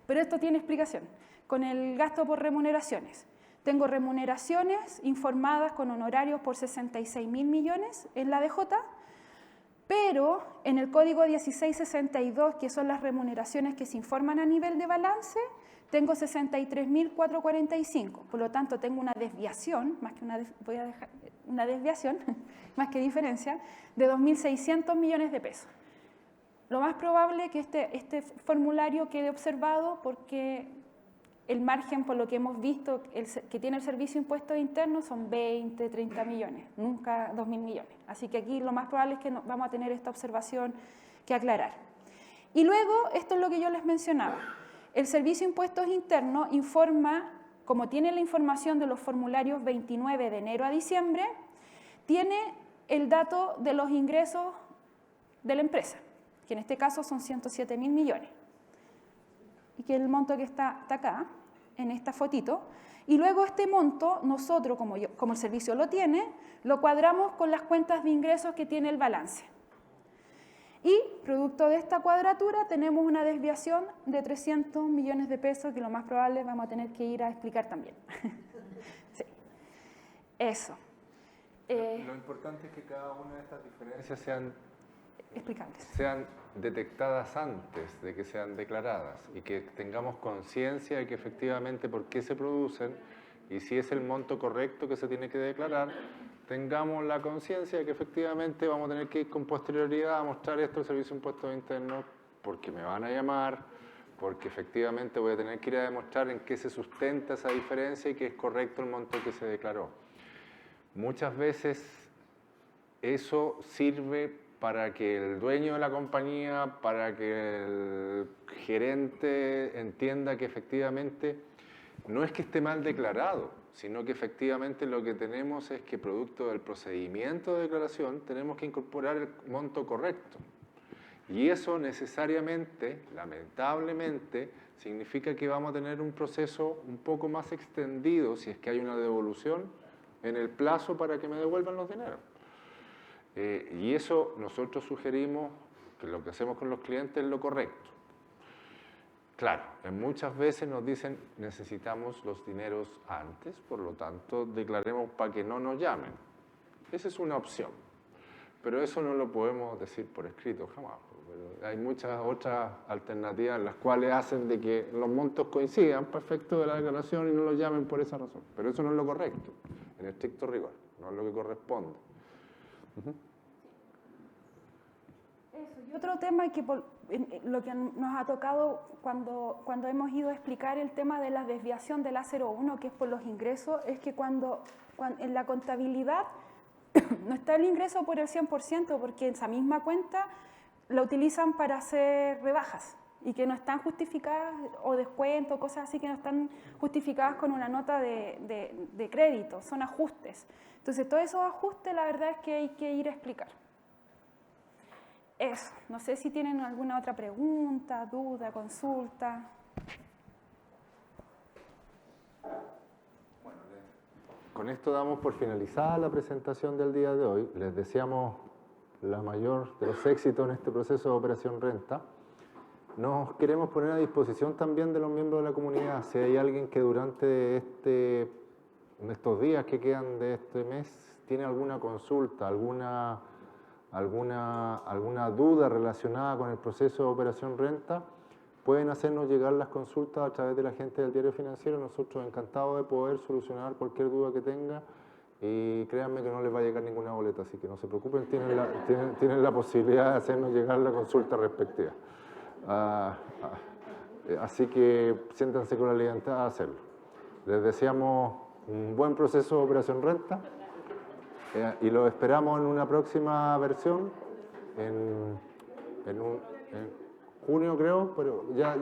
pero esto tiene explicación. Con el gasto por remuneraciones. Tengo remuneraciones informadas con honorarios por 66.000 millones en la DJ, pero en el código 1662, que son las remuneraciones que se informan a nivel de balance, tengo 63.445. Por lo tanto, tengo una desviación, una desviación, más que diferencia, de 2.600 millones de pesos. Lo más probable es que este formulario quede observado porque el margen, por lo que hemos visto, que tiene el Servicio de Impuestos Internos son 20, 30 millones, nunca 2.000 millones. Así que aquí lo más probable es que vamos a tener esta observación que aclarar. Y luego, esto es lo que yo les mencionaba. El Servicio de Impuestos Internos informa, como tiene la información de los formularios 29 de enero a diciembre, tiene el dato de los ingresos de la empresa, que en este caso son 107.000 millones. Y que el monto que está acá, en esta fotito, y luego este monto, nosotros, como el servicio lo tiene, lo cuadramos con las cuentas de ingresos que tiene el balance. Y, producto de esta cuadratura, tenemos una desviación de 300 millones de pesos, que lo más probable vamos a tener que ir a explicar también. Sí. Eso. Lo importante es que cada una de estas diferencias sean explicables, sean detectadas antes de que sean declaradas y que tengamos conciencia de que efectivamente por qué se producen y si es el monto correcto que se tiene que declarar, tengamos la conciencia de que efectivamente vamos a tener que ir con posterioridad a mostrar esto al Servicio de Impuestos Internos porque me van a llamar, porque efectivamente voy a tener que ir a demostrar en qué se sustenta esa diferencia y que es correcto el monto que se declaró. Muchas veces eso sirve para que el dueño de la compañía, para que el gerente entienda que efectivamente no es que esté mal declarado, sino que efectivamente lo que tenemos es que producto del procedimiento de declaración tenemos que incorporar el monto correcto. Y eso necesariamente, lamentablemente, significa que vamos a tener un proceso un poco más extendido si es que hay una devolución en el plazo para que me devuelvan los dineros. Y eso nosotros sugerimos que lo que hacemos con los clientes es lo correcto. Claro, muchas veces nos dicen necesitamos los dineros antes, por lo tanto declaremos para que no nos llamen. Esa es una opción, pero eso no lo podemos decir por escrito jamás. Hay muchas otras alternativas en las cuales hacen de que los montos coincidan para efecto de la declaración y no los llamen por esa razón. Pero eso no es lo correcto, en estricto rigor, no es lo que corresponde. Eso, y otro tema que lo que nos ha tocado cuando hemos ido a explicar el tema de la desviación del A01, que es por los ingresos, es que cuando en la contabilidad no está el ingreso por el 100%, porque esa misma cuenta la utilizan para hacer rebajas y que no están justificadas, o descuentos, cosas así que no están justificadas con una nota de crédito, son ajustes. Entonces, todos esos ajustes, la verdad es que hay que ir a explicar. Eso, no sé si tienen alguna otra pregunta, duda, consulta. Bueno, con esto damos por finalizada la presentación del día de hoy. Les deseamos la mayor de los éxitos en este proceso de Operación Renta. Nos queremos poner a disposición también de los miembros de la comunidad. Si hay alguien que durante estos días que quedan de este mes tiene alguna consulta, alguna duda relacionada con el proceso de Operación Renta, pueden hacernos llegar las consultas a través de la gente del Diario Financiero. Nosotros encantados de poder solucionar cualquier duda que tenga, y créanme que no les va a llegar ninguna boleta, así que no se preocupen, tienen la posibilidad de hacernos llegar la consulta respectiva. Así que siéntanse con la libertad de hacerlo. Les deseamos un buen proceso de Operación Renta y lo esperamos en una próxima versión, en junio creo, pero ya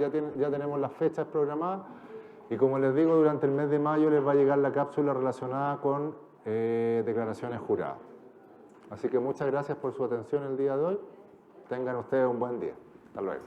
tenemos las fechas programadas, y como les digo, durante el mes de mayo les va a llegar la cápsula relacionada con declaraciones juradas. Así que muchas gracias por su atención el día de hoy. Tengan ustedes un buen día. Hasta luego.